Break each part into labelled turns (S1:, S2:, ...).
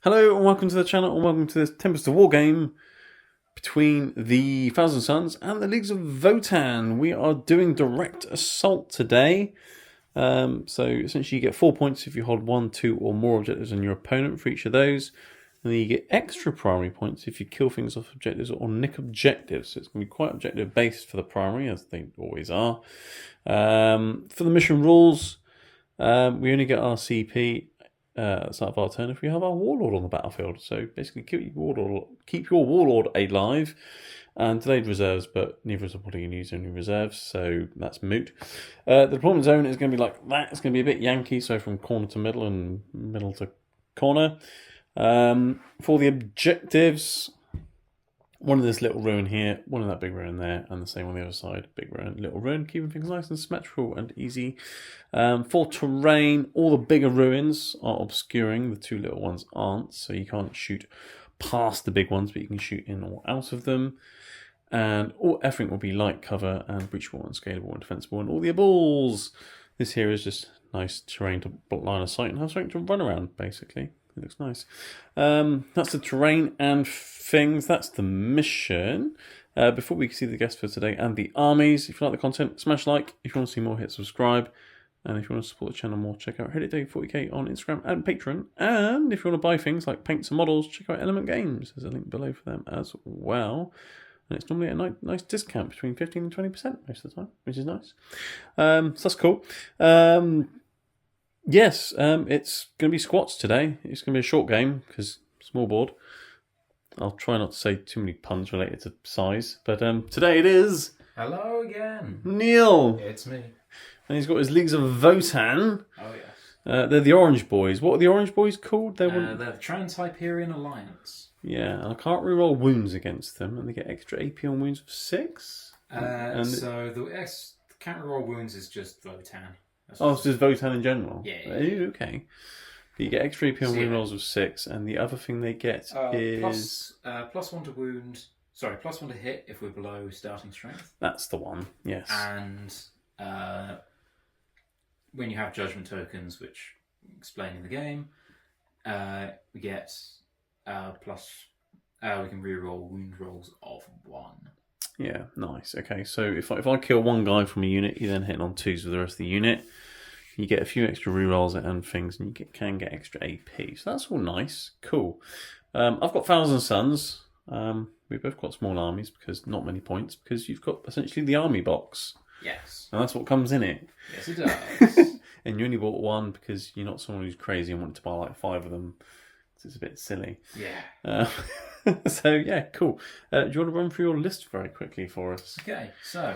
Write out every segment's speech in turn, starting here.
S1: Hello and welcome to the channel and welcome to this Tempest of War game between the Thousand Suns and the Leagues of Votan. We are doing direct assault today. So essentially you get 4 points if you hold 1, 2 or more objectives on your opponent for each of those. And then you get extra primary points if you kill things off objectives or nick objectives. So it's going to be quite objective based for the primary, as they always are. For the mission rules, we only get our CP at the start of our turn if we have our Warlord on the battlefield. So basically keep your Warlord alive and delayed reserves, but neither of us are probably going to use any reserves, so that's moot. The deployment zone is going to be like that. It's going to be a bit Yankee, so from corner to middle and middle to corner. For the objectives, one in this little ruin here, one in that big ruin there, and the same on the other side. Big ruin, little ruin, keeping things nice and symmetrical and easy. For terrain, all the bigger ruins are obscuring, the two little ones aren't, so you can't shoot past the big ones, but you can shoot in or out of them. And everything will be light cover and breachable and scalable and defensible and all the balls. This here is just nice terrain to line of sight and have something to run around, basically. It looks nice. That's the terrain and things. That's the mission. Before we see the guests for today and the armies, if you like the content, smash like. If you want to see more, hit subscribe. And if you want to support the channel more, check out Reddit 40k on Instagram and Patreon. And if you want to buy things like paints and models, check out Element Games. There's a link below for them as well. And it's normally a nice discount between 15 and 20% most of the time, which is nice. So that's cool. Yes, it's going to be squats today. It's going to be a short game because small board. I'll try not to say too many puns related to size. But today it is...
S2: Hello again.
S1: Neil.
S2: It's me.
S1: And he's got his Leagues of Votan.
S2: Oh, yes.
S1: They're the Orange Boys. What are the Orange Boys called?
S2: They're the Trans-Hyperion Alliance.
S1: Yeah, and I can't reroll wounds against them. And they get extra AP on wounds of 6.
S2: So the counter roll wounds is just Votan.
S1: So it's Votan in general?
S2: Yeah.
S1: Okay. But you get extra AP on wound rolls of 6, and the other thing they get is...
S2: plus 1 to wound... Sorry, plus 1 to hit if we're below starting strength.
S1: That's the one, yes.
S2: And when you have judgment tokens, which explain in the game, we get plus... we can reroll wound rolls of 1.
S1: Yeah, nice. Okay, so if I kill one guy from a unit, you then hit on 2s with the rest of the unit. You get a few extra rerolls and things, and you can get extra AP. So that's all nice. Cool. I've got Thousand Suns. We've both got small armies because not many points, because you've got essentially the army box.
S2: Yes.
S1: And that's what comes in it.
S2: Yes, it does.
S1: And you only bought one because you're not someone who's crazy and wanted to buy like 5 of them. So it's a bit silly.
S2: Yeah.
S1: So yeah, cool. Do you want to run through your list very quickly for us?
S2: Okay, so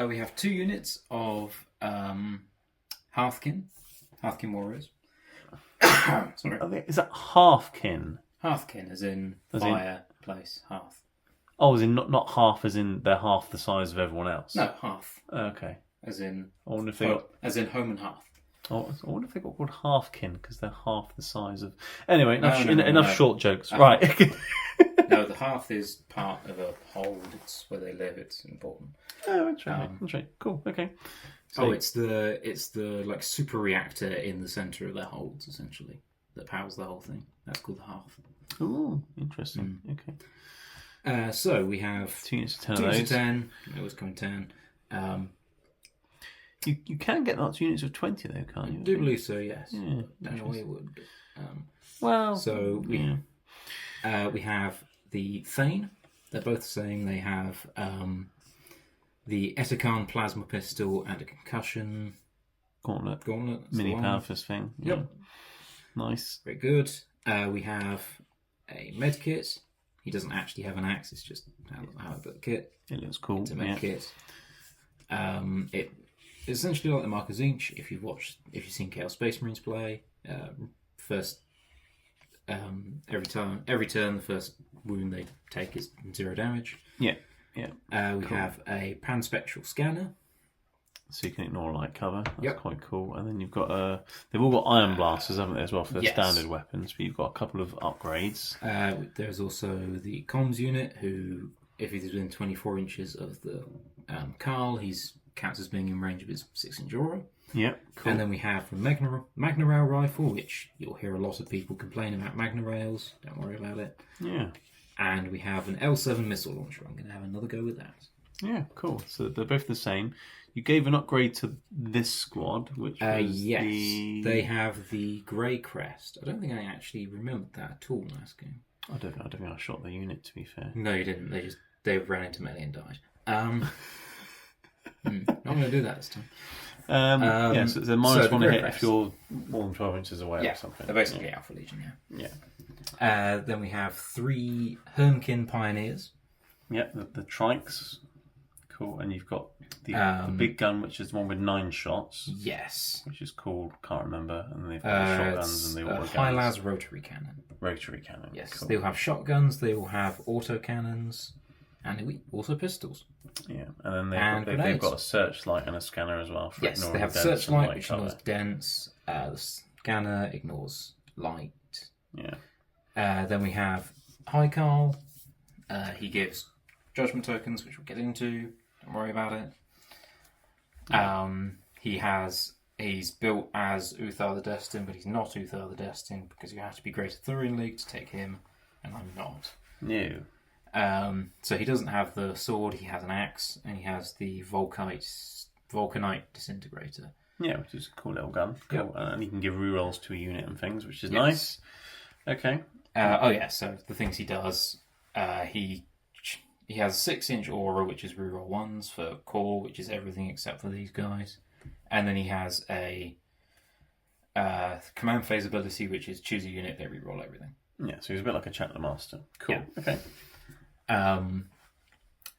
S2: we have 2 units of Hearthkin warriors.
S1: Sorry, is that Halfkin?
S2: Hearthkin, as in fireplace, hearth.
S1: Oh, as in not half, as in they're half the size of everyone else.
S2: No, hearth.
S1: Okay.
S2: As in
S1: I wonder if they got...
S2: as in home and hearth.
S1: Oh, I wonder if they got called Halfkin because they're half the size of. Anyway, enough
S2: No.
S1: short jokes. Right.
S2: No, the hearth is part of a hold. It's where they live. It's important.
S1: Oh, that's right. Cool. Okay.
S2: So it's the like super reactor in the center of their holds essentially that powers the whole thing. That's called the hearth.
S1: Oh, interesting. Okay.
S2: So we have
S1: 2 units of 10
S2: 2
S1: of
S2: units
S1: those.
S2: of 10. They always come in 10.
S1: You can get up to units of 20 though, can't you?
S2: I do believe so, yes.
S1: Yeah,
S2: Don't know why you would.
S1: Well,
S2: So we have the Thane. They're both saying they have the Etakan plasma pistol and a concussion
S1: Gauntlet.
S2: that's
S1: Mini
S2: the one.
S1: power fist thing.
S2: Yep.
S1: Yeah. Nice.
S2: Very good. We have a med kit. He doesn't actually have an axe. It's just how I put the kit.
S1: It looks cool.
S2: It's a med kit. It's essentially like the Mark of Zinch. If you've seen Chaos Space Marines play, every turn the first wound they take is 0 damage.
S1: Yeah.
S2: We have a panspectral scanner.
S1: So you can ignore light cover. That's
S2: Yep.
S1: quite cool. And then you've got they've all got iron blasters, haven't they, as well, for their
S2: Yes.
S1: standard weapons. But you've got a couple of upgrades.
S2: There's also the comms unit, who, if he's within 24 inches of the Carl, he's counts as being in range of his 6-inch aura.
S1: Yeah, cool.
S2: And then we have the Magna Rail rifle, which you'll hear a lot of people complain about Magna Rails. Don't worry about it.
S1: Yeah.
S2: And we have an L7 missile launcher. I'm going to have another go with that.
S1: Yeah, cool. So they're both the same. You gave an upgrade to this squad, which was
S2: yes,
S1: they
S2: have the grey crest. I don't think I actually remembered that at all last game.
S1: I don't think I shot the unit, to be fair.
S2: No, you didn't. They ran into melee and died. I'm going to do that this time.
S1: Yeah, so they're minus one to hit
S2: crest.
S1: if you're more than 12 inches away or something.
S2: They're basically Alpha Legion,
S1: Yeah.
S2: Then we have 3 Hermkin Pioneers.
S1: Yeah, the trikes. Cool. And you've got the big gun, which is the one with 9 shots.
S2: Yes.
S1: Which is called, can't remember. And then they've got the shotguns and the auto guns.
S2: High-las rotary cannon.
S1: Rotary cannon.
S2: Yes.
S1: Cool.
S2: They'll have shotguns, they will have auto cannons, and also pistols.
S1: Yeah, and then they've got a searchlight and a scanner as well. For
S2: yes, they have searchlight, which ignores dense. The scanner ignores light.
S1: Yeah.
S2: Then we have Haikal. He gives judgment tokens, which we'll get into. Don't worry about it. He's built as Uthar the Destined, but he's not Uthar the Destined because you have to be Greater Thurian League to take him, and I'm not.
S1: No.
S2: So he doesn't have the sword, he has an axe, and he has the Vulcanite Disintegrator.
S1: Yeah, which is a cool little gun. Cool.
S2: Yep.
S1: And you can give rerolls to a unit and things, which is nice. Okay.
S2: So the things he does, he has a 6-inch aura, which is reroll 1s for core, which is everything except for these guys. And then he has a command phase ability, which is choose a unit, they reroll everything.
S1: Yeah, so he's a bit like a Chapter Master. Cool.
S2: Yeah.
S1: Okay.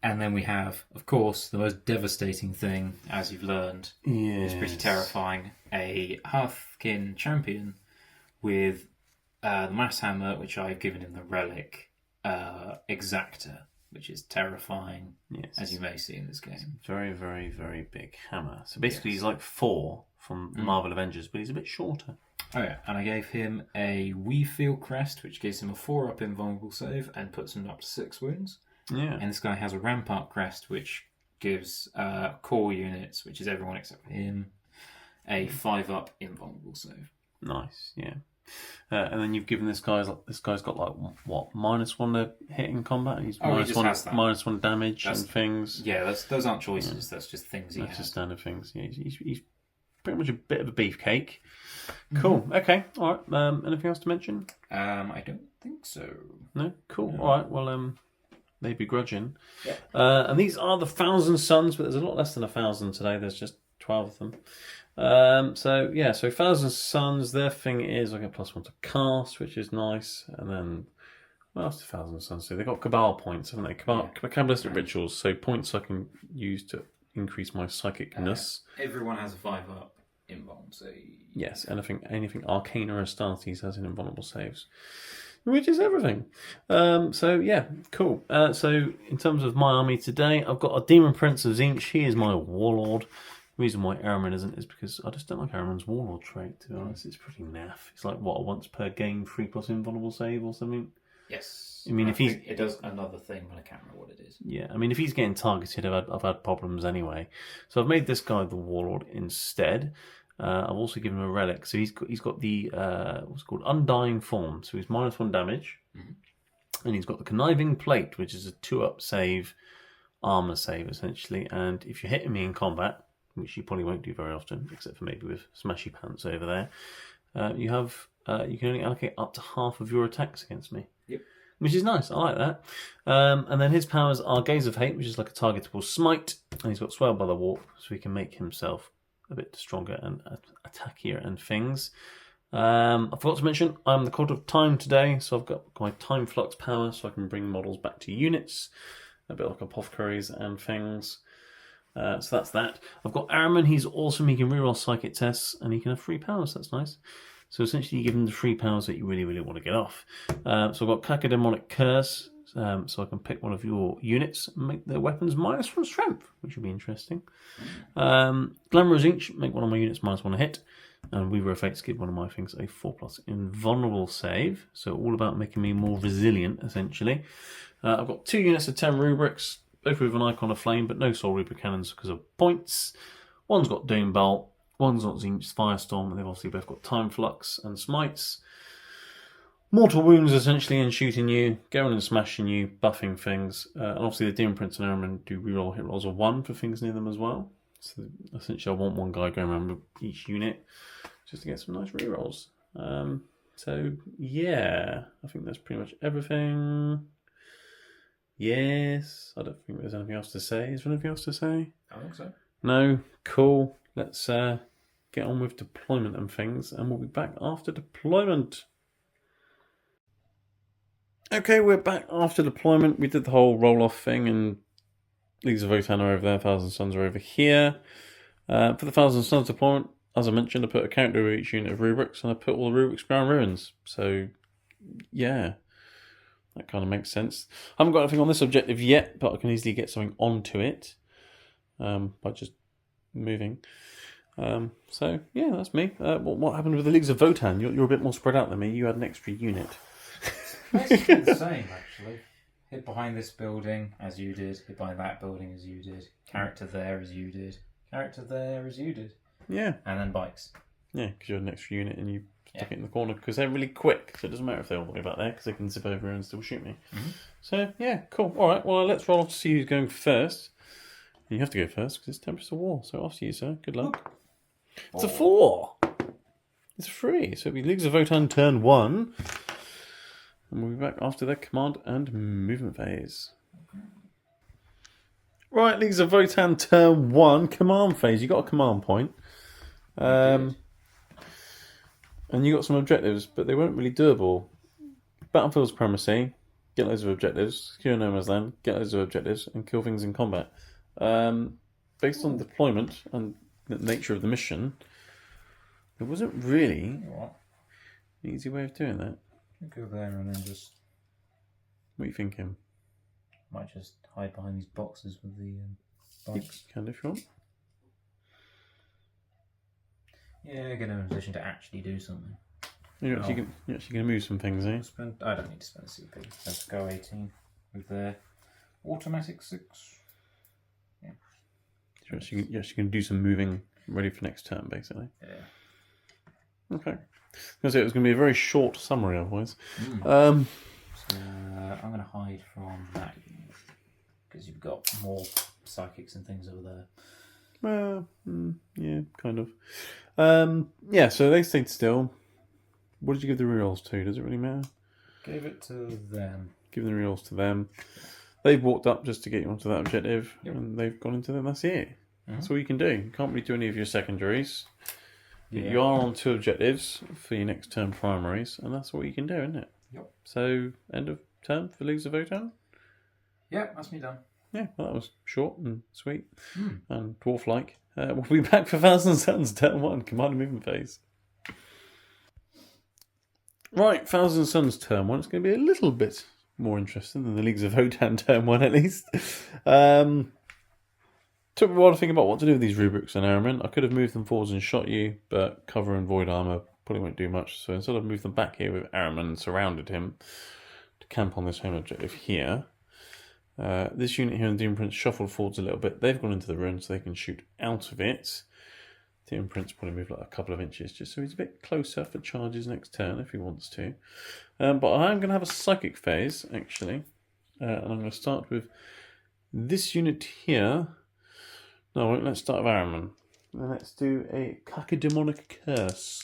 S2: And then we have, of course, the most devastating thing, as you've learned, is pretty terrifying. A Hearthkin champion with the Mass Hammer, which I've given him the relic, Exactor, which is terrifying, as you may see in this game.
S1: Very, very, very big hammer. So basically he's like 4 from the Marvel Avengers, but he's a bit shorter.
S2: Oh yeah, and I gave him a We Feel Crest, which gives him a 4-up invulnerable save and puts him up to 6 wounds.
S1: Yeah.
S2: And this guy has a Rampart Crest, which gives core units, which is everyone except for him, a 5-up invulnerable save.
S1: Nice, yeah. And then you've given this guy's got like what, -1 to hit in combat. He's -1 damage and things.
S2: Yeah, those aren't choices. That's just things he has.
S1: That's just standard things. Yeah, he's pretty much a bit of a beefcake. Cool. Okay. All right. Anything else to mention?
S2: I don't think so.
S1: No. Cool.
S2: No.
S1: All right. Well, they begrudging.
S2: Yeah.
S1: And these are the 1,000 Suns, but there's a lot less than 1,000 today. There's just 12 of them. So 1,000 Suns. Their thing is I get +1 to cast, which is nice. And then what else do 1,000 Suns do? They've got Cabal points, haven't they? Cabalistic rituals, so points I can use to increase my psychicness.
S2: Everyone has a 5-up invuln, so
S1: yes, anything Arcana or Astartes has in invulnerable saves, which is everything. Cool. So in terms of my army today, I've got a Demon Prince of Zinch. He is my warlord. The reason why Araman isn't is because I just don't like Araman's warlord trait, to be honest. It's pretty naff. It's like, what, a once per game 3+ invulnerable save or something?
S2: Yes.
S1: I mean,
S2: it does another thing, but I can't remember what it is.
S1: Yeah, I mean, if he's getting targeted, I've had problems anyway. So I've made this guy the warlord instead. I've also given him a relic. So he's got the what's called Undying Form. So he's -1 damage. Mm-hmm. And he's got the Conniving Plate, which is a 2-up save, armor save, essentially. And if you're hitting me in combat, which you probably won't do very often, except for maybe with Smashy Pants over there, you can only allocate up to half of your attacks against me.
S2: Yep.
S1: Which is nice, I like that. And then his powers are Gaze of Hate, which is like a targetable smite, and he's got Swell by the Warp, so he can make himself a bit stronger and attackier and things. I forgot to mention, I'm the Cult of Time today, so I've got my Time Flux power, so I can bring models back to units, a bit like apothecaries and things. So that's that. I've got Araman, he's awesome, he can reroll psychic tests, and he can have 3 powers, that's nice. So essentially you give him the 3 powers that you really, really want to get off. So I've got Cacodemonic Curse, so I can pick one of your units and make their weapons -1 strength, which will be interesting. Glamorous Inch, make one of my units -1 to hit. And Weaver of Fates, give one of my things a 4+ invulnerable save. So all about making me more resilient, essentially. I've got 2 units of 10 rubrics, both with an icon of flame, but no soul rubric cannons because of points. One's got Doom Bolt, One's not Zinch, Firestorm, and they've obviously both got Time Flux and Smites. Mortal wounds, essentially, and shooting you, going and smashing you, buffing things. And obviously the Demon Prince and Airmen do reroll hit rolls of 1 for things near them as well. So essentially I want one guy going around with each unit just to get some nice rerolls. So yeah, I think that's pretty much everything. Yes, I don't think there's anything else to say. Is there anything else to say?
S2: I don't think so.
S1: No? Cool. Let's get on with deployment and things, and we'll be back after deployment. Okay, we're back after deployment. We did the whole roll-off thing, and Leagues of Votan are over there, Thousand Suns are over here. For the Thousand Suns deployment, as I mentioned, I put a counter to each unit of rubrics, and I put all the rubrics around ruins. So, yeah, that kind of makes sense. I haven't got anything on this objective yet, but I can easily get something onto it by just moving. So, yeah, that's me. What happened with the Leagues of Votan? You're a bit more spread out than me. You had an extra unit.
S2: Basically the same, actually. Hid behind this building as you did. Hid behind that building as you did. Character there as you did. Character there as you did.
S1: Yeah.
S2: And then bikes.
S1: Yeah, because you had an extra unit and you stuck it in the corner because they're really quick. So it doesn't matter if they're all the way back there because they can zip over and still shoot me.
S2: Mm-hmm.
S1: So, yeah, cool. All right, well, let's roll off to see who's going first. You have to go first because it's Tempest of War. So off to you, sir. Good luck. It's a 4. It's a 3. So it'll be Leagues of Votan turn 1. And we'll be back after the command and movement phase. Right, Leagues of Votan turn 1, command phase. You got a command point. And you got some objectives, but they weren't really doable. Battlefield supremacy, get loads of objectives. Secure no man's land, get loads of objectives, and kill things in combat. Based on deployment and the nature of the mission, there wasn't really an easy way of doing that.
S2: Go there and then just...
S1: What are you thinking?
S2: Might just hide behind these boxes with the bikes.
S1: You can if you want.
S2: Yeah, get in a position to actually do something.
S1: You're actually going to move some things, eh?
S2: I don't need to spend a CP. Let's go 18 with their automatic 6. Yeah.
S1: You're actually going to do some moving ready for next turn, basically.
S2: Yeah.
S1: Okay. I was going to say it was going to be a very short summary otherwise.
S2: So I'm going to hide from that unit because you've got more psychics and things over there.
S1: Yeah, kind of. Yeah, so they stayed still. What did you give the rerolls to? Does it really matter?
S2: Gave it to them.
S1: Give the rerolls to them. They've walked up just to get you onto that objective,
S2: Yep.
S1: and they've gone into them. That's it.
S2: Mm-hmm.
S1: That's all you can do. You can't really do any of your secondaries.
S2: Yeah.
S1: You are on 2 objectives for your next turn primaries, and that's what you can do, isn't it?
S2: Yep.
S1: So, end of turn for Leagues of Votan?
S2: Yeah, that's me done.
S1: Yeah, well, that was short and sweet and dwarf-like. We'll be back for Thousand Suns, turn 1, command and movement phase. Right, Thousand Suns, turn 1. It's going to be a little bit more interesting than the Leagues of Votan, turn 1 at least. Took me a while to think about what to do with these rubrics and airmen. I could have moved them forwards and shot you, but cover and void armour probably won't do much. So instead I've moved them back here with airmen and surrounded him to camp on this home objective here. This unit here in the Demon Prince shuffled forwards a little bit. They've gone into the ruin so they can shoot out of it. Demon Prince probably moved like a couple of inches just so he's a bit closer for charges next turn if he wants to. But I'm going to have a psychic phase actually. And I'm going to start with this unit here. No, let's start with Araman. And let's do a Cacodemonic Curse.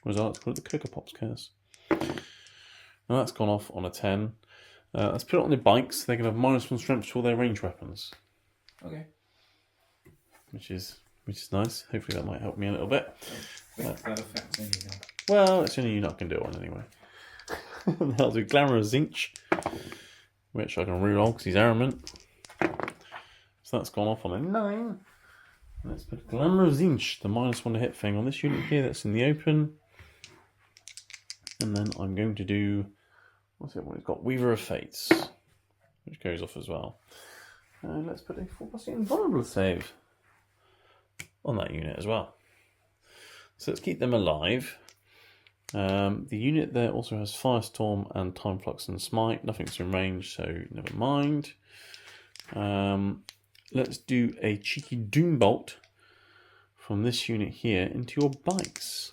S1: Or as I like to call it, the Cocoa Pops Curse. Now that's gone off on a 10. Let's put it on the bikes. They can have -1 strength to all their range weapons.
S2: Okay.
S1: Which is nice. Hopefully that might help me a little bit.
S2: That affects anything.
S1: Well, it's only unit I can do it on anyway. I'll do Glamour of Zinch, which I can reroll because he's armament. So that's gone off on a 9. Let's put Glamour of Zinch, the -1 to hit thing, on this unit here that's in the open. And then I'm going to do, what's it? What it's got? Weaver of Fates, which goes off as well. And let's put a 4+ invulnerable save on that unit as well. So let's keep them alive. The unit there also has Firestorm and Time Flux and Smite. Nothing's in range, so never mind. Let's do a cheeky Doom Bolt from this unit here into your bikes.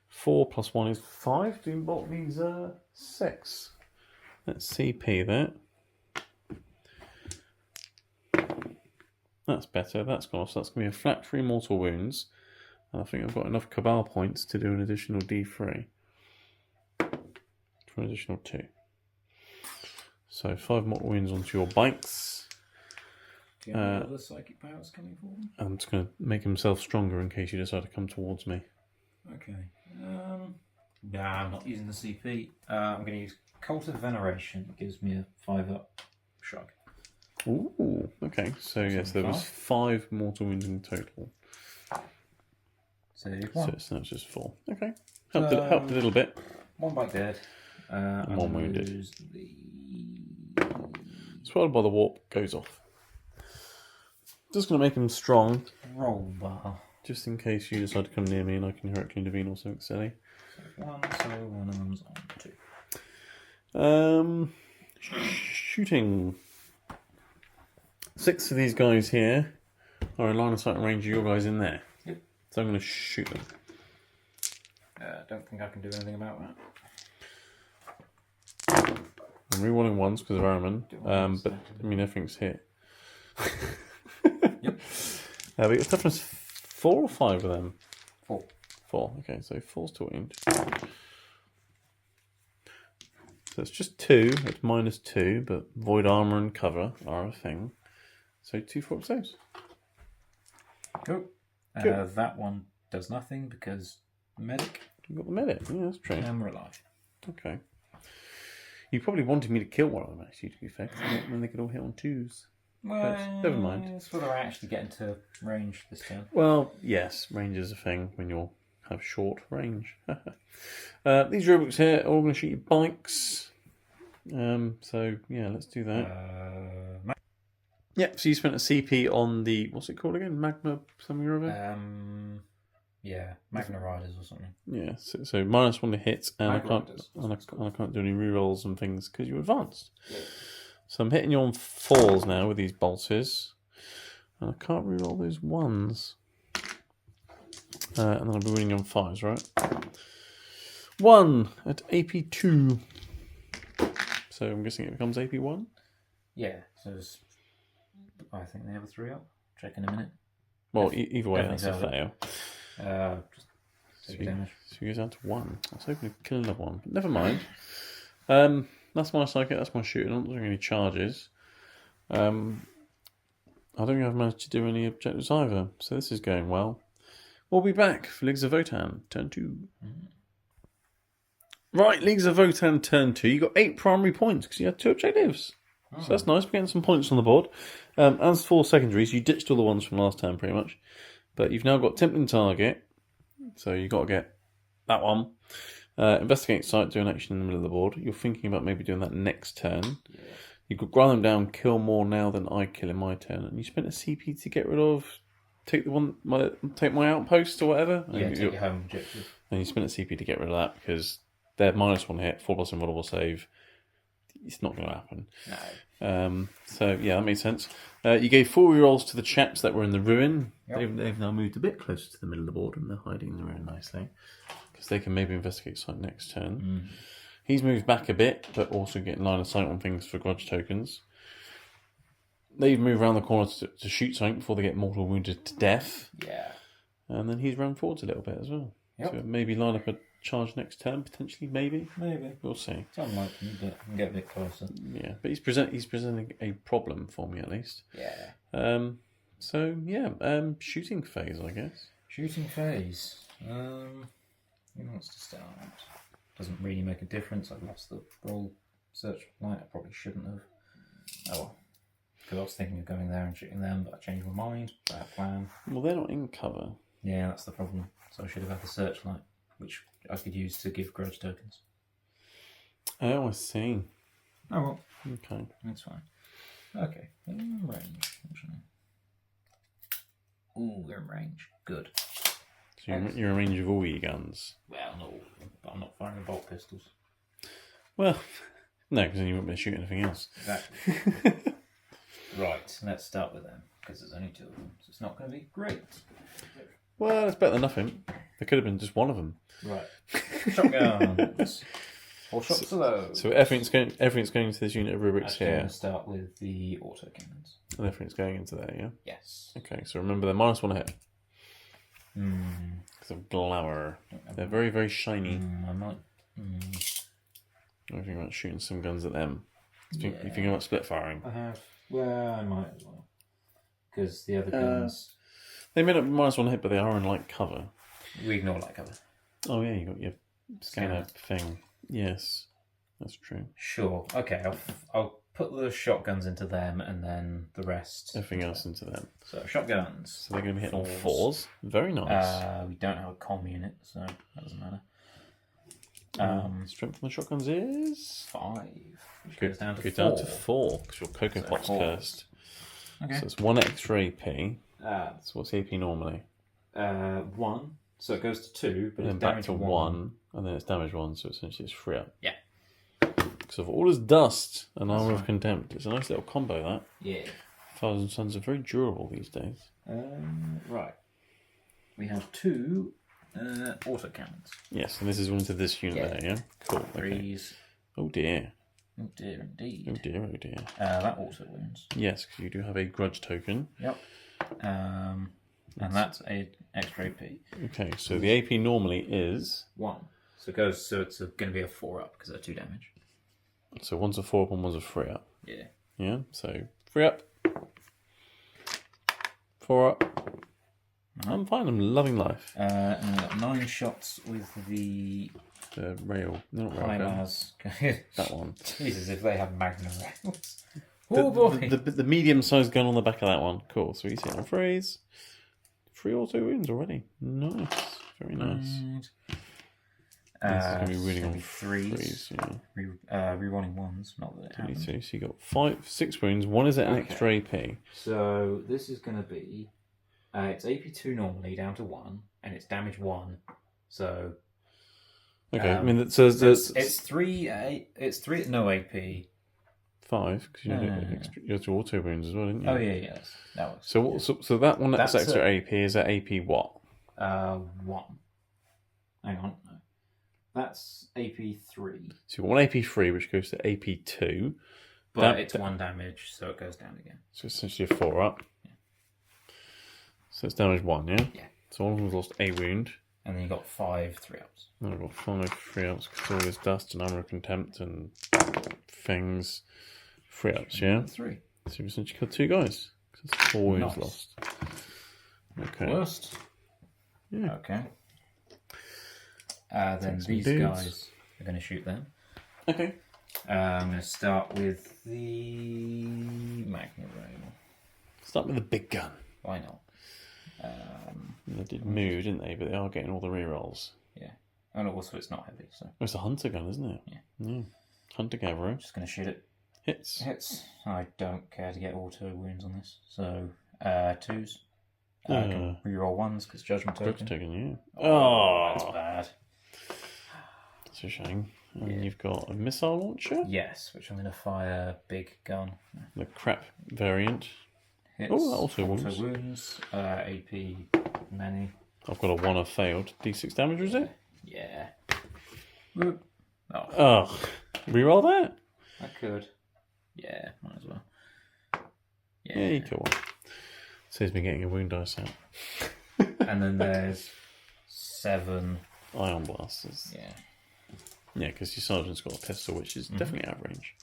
S1: 4 plus 1 is 5. Doing bolt these 6. Let's CP that. That's better. That's gone off. So that's going to be a flat 3 mortal wounds. And I think I've got enough Cabal points to do an additional D3. For an additional 2. So 5 mortal wounds onto your bikes.
S2: Do you have other psychic powers coming for them?
S1: I'm just going to make himself stronger in case you decide to come towards me.
S2: Okay. Nah, I'm not using the CP. I'm going to use Cult of Veneration. It gives me a 5-up shrug.
S1: Ooh, okay. So yes, there was 5 mortal wounds in total.
S2: So 1.
S1: So it's just 4. Okay. Helped a little bit.
S2: 1 bike dead.
S1: And 1 wounded.
S2: Lose the...
S1: Swallowed by the warp, goes off. Just going to make him strong.
S2: Roll bar.
S1: Just in case you decide to come near me and I can heroically intervene or something silly.
S2: So 1, so 1 of them's on 2.
S1: Shooting. 6 of these guys here are in line of sight and range of your guys in there.
S2: Yep.
S1: So I'm going to shoot them.
S2: Don't think I can do anything about that.
S1: I'm rerolling once because of Araman, but I mean everything's hit.
S2: Yep.
S1: We got toughness 4 or 5 of them?
S2: 4.
S1: 4, okay, so 4's to wound. So it's just 2, it's minus 2, but void armour and cover are a thing. So 2 4 saves.
S2: Cool. That one does nothing because medic.
S1: You've got the medic, yeah, that's true.
S2: And we're alive.
S1: Okay. You probably wanted me to kill one of them, actually, to be fair, because then they could all hit on 2s.
S2: Well,
S1: never mind.
S2: It's whether I actually get into range this turn.
S1: Well, yes, range is a thing when you'll have short range. These robots here are all going to shoot your bikes. So, yeah, let's do that. Yep, so you spent a CP on the, what's it called again? Magma something or other?
S2: Yeah, Magna Riders or something.
S1: Yeah, so minus 1 to hit, and I can't do any rerolls and things because you advanced. Yeah. So I'm hitting you on 4s now with these bolters, and I can't reroll those 1s. And then I'll be winning on 5s, right? 1 at AP 2. So I'm guessing it becomes AP 1?
S2: Yeah, so I think they have a 3-up. Check in a minute.
S1: Well, either way, that's a fail.
S2: Just take damage.
S1: So he goes down to 1. I was hoping to kill another one, but never mind. That's my psychic, that's my shooting. I'm not doing any charges. I don't think I've managed to do any objectives either, so this is going well. We'll be back for Leagues of Votan, turn 2. Right, Leagues of Votan, turn 2. You got 8 primary points because you had 2 objectives. So that's nice, we're getting some points on the board. As for secondaries, you ditched all the ones from last time pretty much. But you've now got Tempting Target, so you've got to get that one. Investigate Site, do an action in the middle of the board. You're thinking about maybe doing that next turn. Yeah. You could grind them down, kill more now than I kill in my turn. And you spent a CP to get rid of, take my outpost or whatever.
S2: Yeah, take your home objective.
S1: And you spent a CP to get rid of that because they're minus 1 hit, 4 plus invulnerable save. It's not going to happen.
S2: No.
S1: So yeah, that makes sense. You gave 4 rerolls to the chaps that were in the ruin.
S2: Yep.
S1: They've now moved a bit closer to the middle of the board and they're hiding in the ruin nicely because they can maybe investigate site next turn. He's moved back a bit, but also getting line of sight on things for grudge tokens. They've moved around the corner to shoot something before they get mortal wounded to death.
S2: Yeah.
S1: And then he's run forwards a little bit as well.
S2: Yep.
S1: So maybe line up a charge next turn, potentially, maybe. We'll see.
S2: It's unlikely, but I can get a bit closer.
S1: Yeah, but he's presenting a problem for me at least.
S2: Yeah.
S1: So yeah, shooting phase, I guess.
S2: Shooting phase. Who wants to start? Doesn't really make a difference. I've lost the roll searchlight. I probably shouldn't have. Oh well. Because I was thinking of going there and shooting them, but I changed my mind. Bad plan.
S1: Well, they're not in cover.
S2: Yeah, that's the problem. So I should have had the searchlight, which I could use to give grudge tokens.
S1: Oh, I see.
S2: Oh well.
S1: Okay.
S2: That's fine. Okay. In range. Ooh, we're in range. Good.
S1: So you're in range of all your guns.
S2: Well, not all, but I'm not firing the bolt pistols.
S1: Well, no, because then you won't be able to shoot anything else.
S2: Exactly. Right, let's start with them, because there's only 2 of them, so it's not going to be great.
S1: Well, it's better than nothing. There could have been just one of them.
S2: Right. Shotguns. 4 shots to those.
S1: So everything's going to this unit of rubrics
S2: Actually, I'm
S1: here.
S2: going to start with the autocannons.
S1: And everything's going into there, yeah?
S2: Yes.
S1: Okay, so remember they're -1 hit.
S2: Hmm.
S1: Because of glamour. They're very, very shiny.
S2: I might...
S1: I'm thinking about shooting some guns at them. You thinking about split firing?
S2: I have... Well, I might as well. Because the other guns...
S1: They may not be -1 hit, but they are in light cover.
S2: We ignore light cover.
S1: Oh yeah, you got your scanner thing. Yes, that's true.
S2: Sure. Okay, I'll put the shotguns into them and then the rest...
S1: Everything else into them.
S2: So, shotguns.
S1: So they're going to be hitting on 4s. Very nice.
S2: We don't have a comm unit, so that doesn't matter.
S1: Strength on the shotguns is
S2: 5. Which goes down to 4.
S1: down to 4 because your Cocoa Pot's
S2: 4.
S1: cursed.
S2: Okay.
S1: So it's 1 extra AP. So what's AP normally?
S2: 1. So it goes to 2, but
S1: And then
S2: it's
S1: back
S2: damage
S1: to
S2: 1.
S1: 1, and then it's damage 1, so essentially it's 3 up.
S2: Yeah.
S1: Because of all is dust and armor of contempt. It's a nice little combo, that.
S2: Yeah.
S1: Thousand Suns are very durable these days.
S2: Right. We have 2 autocannons.
S1: Yes, and this is one to this unit there, yeah? Cool. Okay.
S2: 3s.
S1: Oh dear.
S2: Oh dear, indeed.
S1: Oh dear, oh dear.
S2: That also wounds.
S1: Yes, because you do have a grudge token.
S2: Yep. And that's a extra AP.
S1: Okay, so the AP normally is
S2: 1. So it goes. So it's going to be a 4 up because they're 2 damage.
S1: so one's a 4 up and one's a 3 up.
S2: Yeah.
S1: Yeah, so 3 up, 4 up. I'm fine. I'm loving life.
S2: And we've got 9 shots with the
S1: Rail, not rail.
S2: HIMARS.
S1: That one.
S2: Jesus, if they have Magnum rails.
S1: The,
S2: Oh boy!
S1: the medium-sized gun on the back of that one. Cool. So we see on phrase. 3 auto wounds already. Nice. Very nice. This is going to be really on 3s. Yeah.
S2: Rerolling 1s, not that it happens.
S1: 22. So you got 6 wounds. 1 is an extra AP.
S2: So this is going to be. It's AP 2 normally down to 1, and it's damage 1. So.
S1: Okay. I mean, so
S2: it's 3. It's 3 at no AP.
S1: 5 because you had 2 auto wounds as well, didn't you?
S2: Oh yeah, that was.
S1: So that one that's extra AP is that AP what?
S2: 1. Hang on, no. That's AP 3.
S1: So you got 1 AP 3, which goes to AP 2,
S2: but it's 1 damage, so it goes down again.
S1: So it's essentially a 4 up.
S2: Yeah.
S1: So it's damage 1, yeah.
S2: Yeah.
S1: So one of them's lost a wound.
S2: And then you got 5 3 ups.
S1: And I've got 5 3 ups because all this dust and armor of contempt and things. 3 ups, yeah.
S2: 3.
S1: So you've essentially killed 2 guys. Because it's 4 wounds lost. Okay.
S2: Worst.
S1: Yeah.
S2: Okay. Then these guys are going to shoot them.
S1: Okay.
S2: I'm going to start with the Magnum Rail.
S1: Start with the big gun.
S2: Why not?
S1: They did move, didn't they? But they are getting all the rerolls.
S2: Yeah. And also it's not heavy, so.
S1: It's a hunter gun, isn't it?
S2: Yeah.
S1: Hunter-gatherer.
S2: Just going to shoot it.
S1: Hits.
S2: I don't care to get auto wounds on this. So, 2s. I can reroll 1s because judgment token.
S1: Judgment token, yeah.
S2: Oh, that's bad.
S1: That's a shame. And you've got a missile launcher.
S2: Yes, which I'm going to fire big gun.
S1: The crap variant.
S2: Hits,
S1: that also wounds.
S2: wounds. AP many.
S1: I've got a 1 I've failed. D6 damage, is it?
S2: Yeah. Whoop. Oh,
S1: Oh. Reroll that?
S2: I could. Yeah, might as well.
S1: Yeah, you kill 1. Saves me getting a wound dice out.
S2: And then there's 7
S1: Ion blasters.
S2: Yeah.
S1: Yeah, because your sergeant's got a pistol, which is definitely out of range.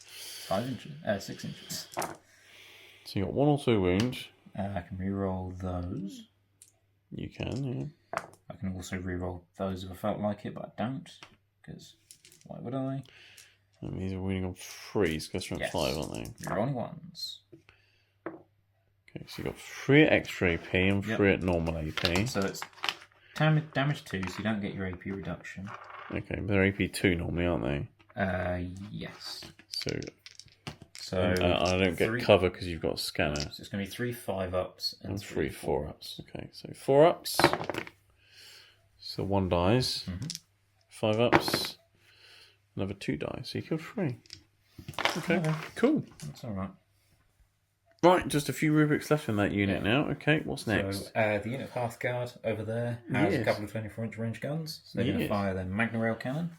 S2: 5 inches. 6 inches.
S1: So you got 1 or 2 wound.
S2: I can reroll those.
S1: You can, yeah.
S2: I can also reroll those if I felt like it, but I don't. Because why would I?
S1: And these are winning on 3s because they're on 5, aren't they?
S2: Rerolling 1s.
S1: Okay, so you got 3 at extra AP and 3 at normal AP.
S2: So it's damage 2, so you don't get your AP reduction.
S1: Okay, but they're AP 2 normally, aren't they?
S2: Yes.
S1: So I don't get cover because you've got a scanner.
S2: So it's going to be 3 5 ups and
S1: 3 4 ups. Okay, so 4 ups. So 1 dies. 5 ups. Another 2 dies. So you killed 3. Okay, cool.
S2: That's alright.
S1: Right, just a few rubrics left in that unit now. Okay, what's next?
S2: So the unit of Hearthguard over there has a couple of 24-inch range guns. So they're going to fire their Magna Rail cannon.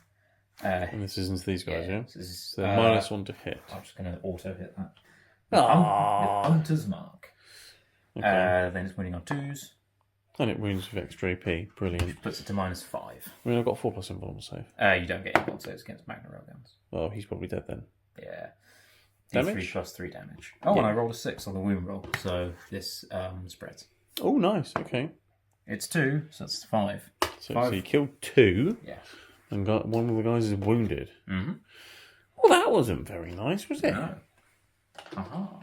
S1: And this is into these guys, yeah?
S2: This is,
S1: so -1 to hit.
S2: I'm just going to auto hit that. Hunter's Mark.
S1: Okay.
S2: Then it's winning on 2s.
S1: And it wounds with extra AP. Brilliant.
S2: Which puts it to -5.
S1: I mean, I've got 4+ invulnerable save.
S2: You don't get invulnerable saves against Magna Rail guns.
S1: Oh, he's probably dead then.
S2: Yeah.
S1: Damage?
S2: D3 plus 3 damage. Oh, and I rolled a 6 on the wound roll, so this spreads.
S1: Oh, nice. Okay.
S2: It's 2, so that's 5.
S1: So you killed 2.
S2: Yeah.
S1: And got one of the guys is wounded.
S2: Mm-hmm.
S1: Well, that wasn't very nice, was it?
S2: No. Aha.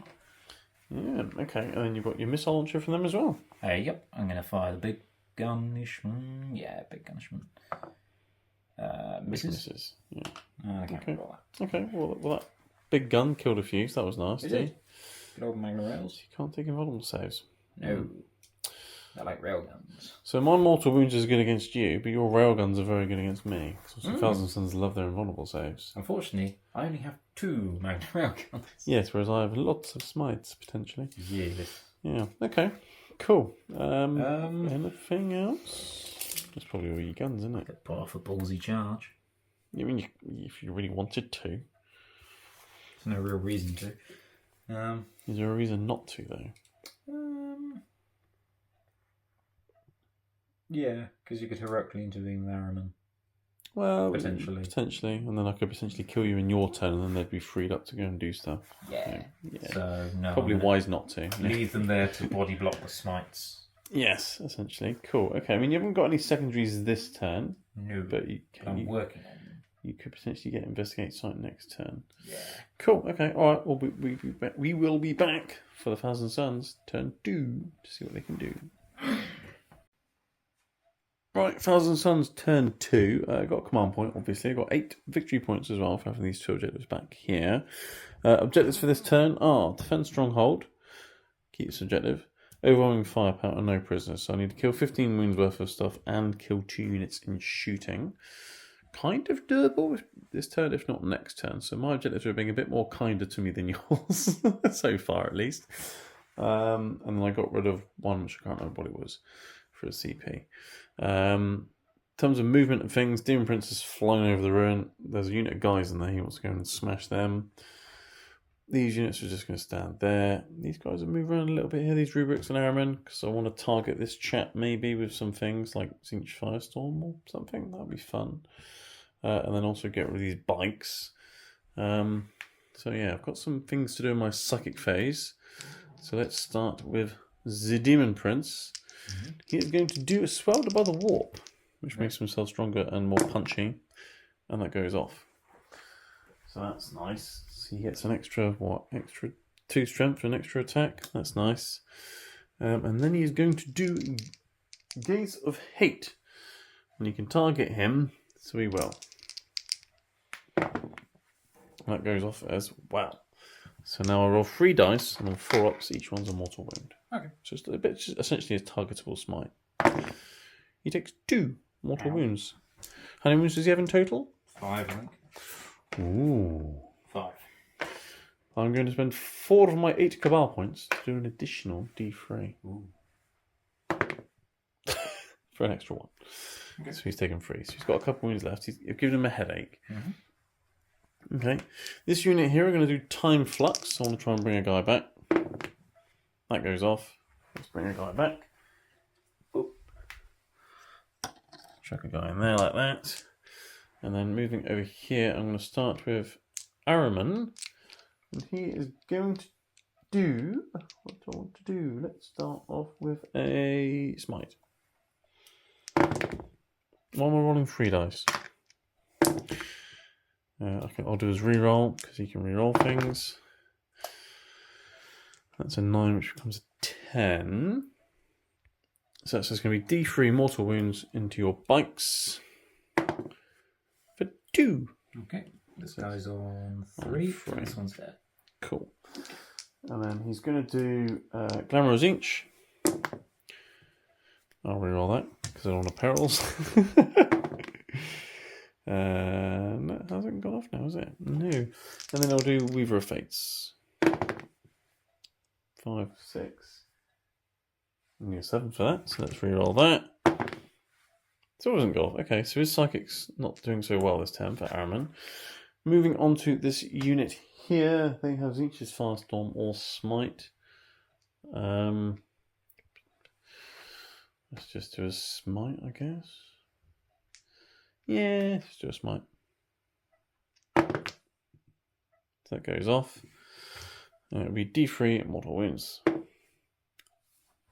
S1: Yeah, okay. And then you've got your missile launcher from them as well.
S2: Yep. I'm going to fire the big gunishman. Yeah, big gunishman. Misses.
S1: Yeah.
S2: I can't roll that.
S1: Okay, well, that big gun killed a few, so that was nice.
S2: It did. Good old Magna Rails.
S1: You can't take invulnerable saves.
S2: No. I like railguns.
S1: So my mortal wounds is good against you, but your railguns are very good against me. Because Thousand Suns love their invulnerable saves.
S2: Unfortunately, I only have 2 Magna Railguns.
S1: Yes, whereas I have lots of smites, potentially.
S2: Yes.
S1: Yeah, okay. Cool. Anything else? That's probably all your guns, isn't it?
S2: Put off a ballsy charge.
S1: I mean, if you really wanted to.
S2: There's no real reason to.
S1: Is there a reason not to, though?
S2: Yeah, because you could heroically intervene with Araman.
S1: Well,
S2: potentially,
S1: and then I could potentially kill you in your turn, and then they'd be freed up to go and do stuff.
S2: Yeah. So no,
S1: probably wise not to.
S2: Leave them there to body block the smites.
S1: Yes, essentially. Cool. Okay. I mean, you haven't got any secondaries this turn.
S2: No,
S1: but
S2: I'm working on them.
S1: You could potentially get investigate site next turn.
S2: Yeah.
S1: Cool. Okay. All right. Well, we will be back for the Thousand Suns turn 2 to see what they can do. Right, Thousand Suns turn 2. Got a command point, obviously. I've got 8 victory points as well for having these 2 objectives back here. Objectives for this turn are defend stronghold, keep this objective, overwhelming firepower, and no prisoners. So I need to kill 15 wounds worth of stuff and kill 2 units in shooting. Kind of doable this turn, if not next turn. So my objectives are being a bit more kinder to me than yours, so far at least. And then I got rid of one, which I can't remember what it was, for a CP. In terms of movement and things, Demon Prince has flown over the ruin. There's a unit of guys in there. He wants to go and smash them. These units are just going to stand there. These guys will move around a little bit here, these rubrics and airmen, because I want to target this chap maybe with some things like Zinch Firestorm or something. That would be fun. And then also get rid of these bikes. So yeah, I've got some things to do in my psychic phase. So let's start with the Demon Prince. He is going to do a Swelled by the Warp, which makes himself stronger and more punchy, and that goes off. So that's nice. So he gets an extra 2 strength and extra attack. That's nice. And then he is going to do Gaze of Hate, and you can target him, so he will. That goes off as well. So now I roll 3 dice, and on 4 ups, each one's a mortal wound.
S2: Okay.
S1: Just a bit, essentially a targetable smite. He takes 2 mortal wounds. How many wounds does he have in total?
S2: 5, I think.
S1: Ooh.
S2: 5.
S1: I'm going to spend 4 of my 8 Cabal points to do an additional D3.
S2: Ooh.
S1: For an extra 1. Okay. So he's taken 3. So he's got a couple wounds left. You've given him a headache. Mm-hmm. Okay. This unit here, we're going to do Time Flux. So I want to try and bring a guy back. That goes off. Let's bring a guy back. Oop. Chuck a guy in there like that. And then moving over here, I'm going to start with Araman. And he is going to do... What do I want to do? Let's start off with a smite. Why am I rolling 3 dice? I'll do his reroll, because he can reroll things. That's a 9, which becomes a 10. So that's just going to be D3 mortal wounds into your bikes for 2.
S2: Okay. This guy's on 3. This one's dead.
S1: Cool. And then he's going to do Glamorous Inch. I'll reroll that because I don't want to perils. That hasn't gone off now, has it? No. And then I'll do Weaver of Fates. 5, 6. And you get 7 for that, so let's reroll that. Still doesn't go off. Okay, so his psychic's not doing so well this turn for Araman. Moving on to this unit here, they have Zeech's Firestorm or Smite. Let's just do a Smite, I guess. Yeah, let's do a Smite. So that goes off. And it'll be D3 and mortal wounds.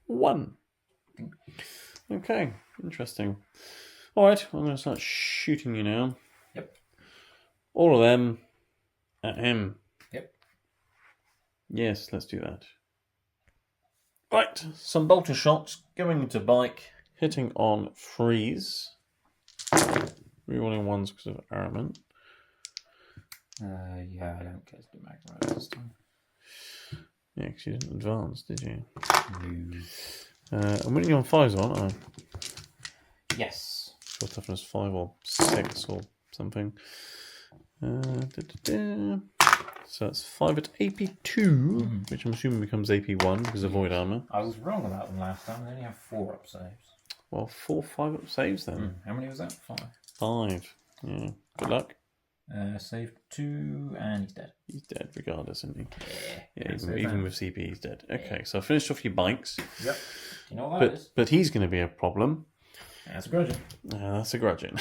S1: 1. Okay, interesting. Alright, I'm going to start shooting you now.
S2: Yep.
S1: All of them at him.
S2: Yep.
S1: Yes, let's do that. Right, some bolter shots going into bike, hitting on freeze. Rerolling 1s because of Araman.
S2: Yeah, I don't get to do Magma this time.
S1: Yeah, because you didn't advance, did you?
S2: No.
S1: I'm winning you on 5s, aren't I?
S2: Yes.
S1: Your toughness 5 or 6 or something. So that's 5 at AP2, which I'm assuming becomes AP1 because of Void Armour.
S2: I was wrong about them last time. They only have 4 up saves.
S1: Well, 4, 5 up saves then.
S2: How many was that? 5.
S1: 5. Yeah. Good luck.
S2: Save 2, and he's dead.
S1: He's dead regardless, isn't he?
S2: Yeah.
S1: Yeah, even with CP, he's dead. Okay, so I finished off your bikes.
S2: Yep. You know what that is?
S1: But he's going to be a problem.
S2: That's a grudging.
S1: That's a grudging.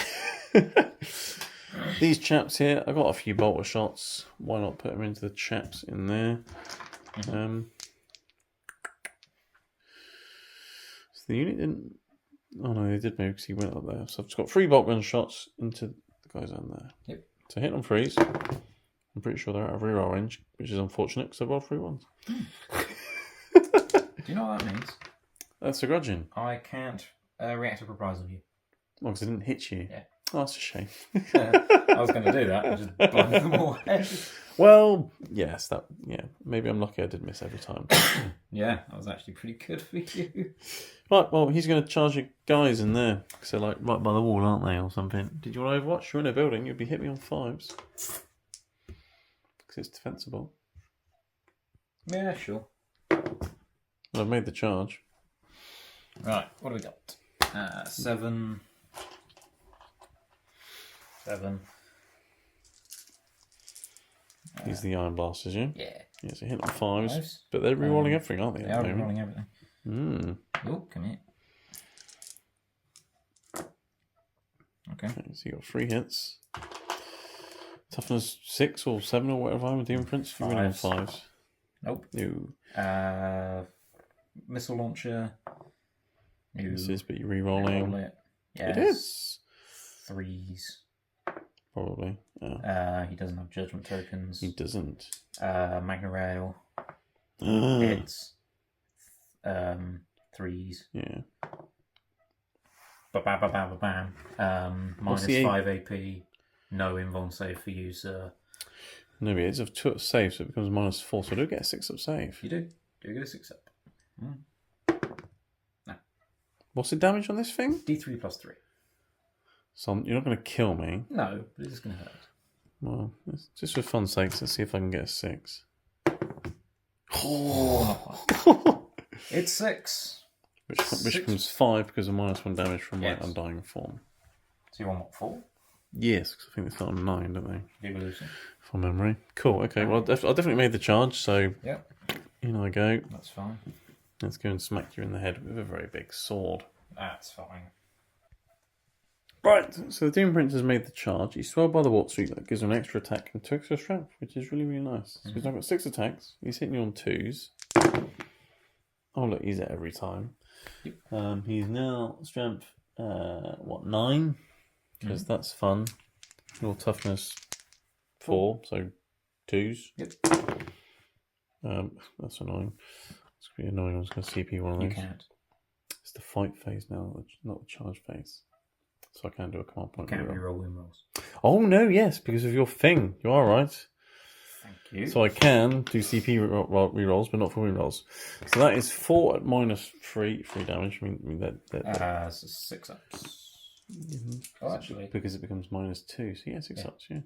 S1: These chaps here, I got a few bolter shots. Why not put them into the chaps in there? So the unit didn't. Oh no, they did move because he went up there. So I've just got 3 bolt gun shots into the guys on there.
S2: Yep.
S1: So hit on freeze. I'm pretty sure they're out of reroll range, which is unfortunate because I rolled 3 1s.
S2: Do you know what that means?
S1: That's a grudging.
S2: I can't react to reprisal you.
S1: Oh, because I didn't hit you.
S2: Yeah.
S1: Oh, that's a shame.
S2: I was going to do that and just blind them all.
S1: Well, yes, maybe I'm lucky I did miss every time.
S2: Yeah, that was actually pretty good for you.
S1: Right, well, he's going to charge your guys in there. Because they're like right by the wall, aren't they, or something? Did you want to overwatch? You're in a building, you'd be hit me on 5s. Because it's defensible.
S2: Yeah, sure.
S1: I've made the charge.
S2: Right, what do we got? 7. 7.
S1: These are the Iron Blasters, yeah?
S2: Yeah.
S1: Yeah, so hit on 5s.
S2: Nice.
S1: But they're rerolling everything, aren't they?
S2: They are rolling everything. Oh, come here. Okay.
S1: So you got 3 hits. Toughness 6 or 7 or whatever I'm doing, Prince. You're winning on 5s.
S2: Nope.
S1: No.
S2: Missile launcher. No.
S1: This is, but you're rerolling.
S2: It. Yes.
S1: It is.
S2: 3s.
S1: Probably. Yeah.
S2: He doesn't have judgment tokens.
S1: He doesn't.
S2: Magna Rail. Hits. 3s.
S1: Yeah.
S2: Bam. Minus 5 AP. No invuln save for user.
S1: No, but it's of 2 up save, so it becomes minus 4. So I do get a 6 up save.
S2: You do. Do get a 6 up. No.
S1: What's the damage on this thing?
S2: D3 plus 3.
S1: So you're not going to kill me.
S2: No, but it's going to hurt.
S1: Well, just for fun's sake, let's see if I can get a 6.
S2: Oh, it's 6.
S1: Which becomes 5 because of minus 1 damage from my Undying Form.
S2: So you want what, 4?
S1: Yes, because I think they start on 9, don't they?
S2: Evolution.
S1: From memory. Cool, okay. Well, I definitely made the charge, so
S2: Yep.
S1: in I go.
S2: That's fine.
S1: Let's go and smack you in the head with a very big sword.
S2: That's fine.
S1: Right, so the Doom Prince has made the charge. He's swelled by the Warp Suit. That gives him an extra attack and 2 extra strength, which is really, really nice. So I've got 6 attacks. He's hitting you on 2s. Oh, look, he's at every time.
S2: Yep.
S1: He's now strength, 9? Because that's fun. Your toughness, 4, so 2s.
S2: Yep.
S1: That's annoying. It's going to be annoying. I was going to CP one of those.
S2: You can't.
S1: It's the fight phase now, not the charge phase. So I can do a command point.
S2: Can't reroll win rolls.
S1: Oh no, yes, because of your thing. You are right.
S2: Thank you.
S1: So I can do CP rerolls, but not for win rolls. So that is 4 at minus 3 damage. I mean that.
S2: So 6 ups.
S1: Mm-hmm.
S2: Oh, actually,
S1: because it becomes minus 2. So yeah, 6 ups. Yeah.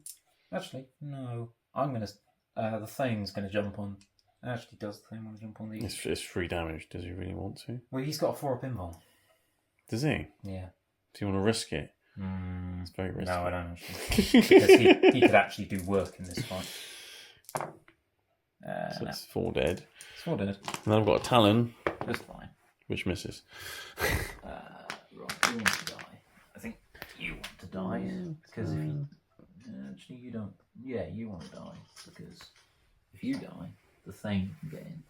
S2: Actually, no. I'm gonna. The Thane's gonna jump on actually does the thing when I jump on these.
S1: It's 3 damage. Does he really want to?
S2: Well, he's got a 4-up invul.
S1: Does he?
S2: Yeah.
S1: Do you want to risk it? It's very risky.
S2: No, I don't actually. Because he could actually do work in this fight.
S1: So it's 4 dead.
S2: It's 4 dead.
S1: And then I've got a Talon.
S2: That's fine.
S1: Which misses.
S2: Right, you want to die. I think you want to die. Because if you... actually, you don't... Yeah, you want to die. Because if you die, the Thane can get in.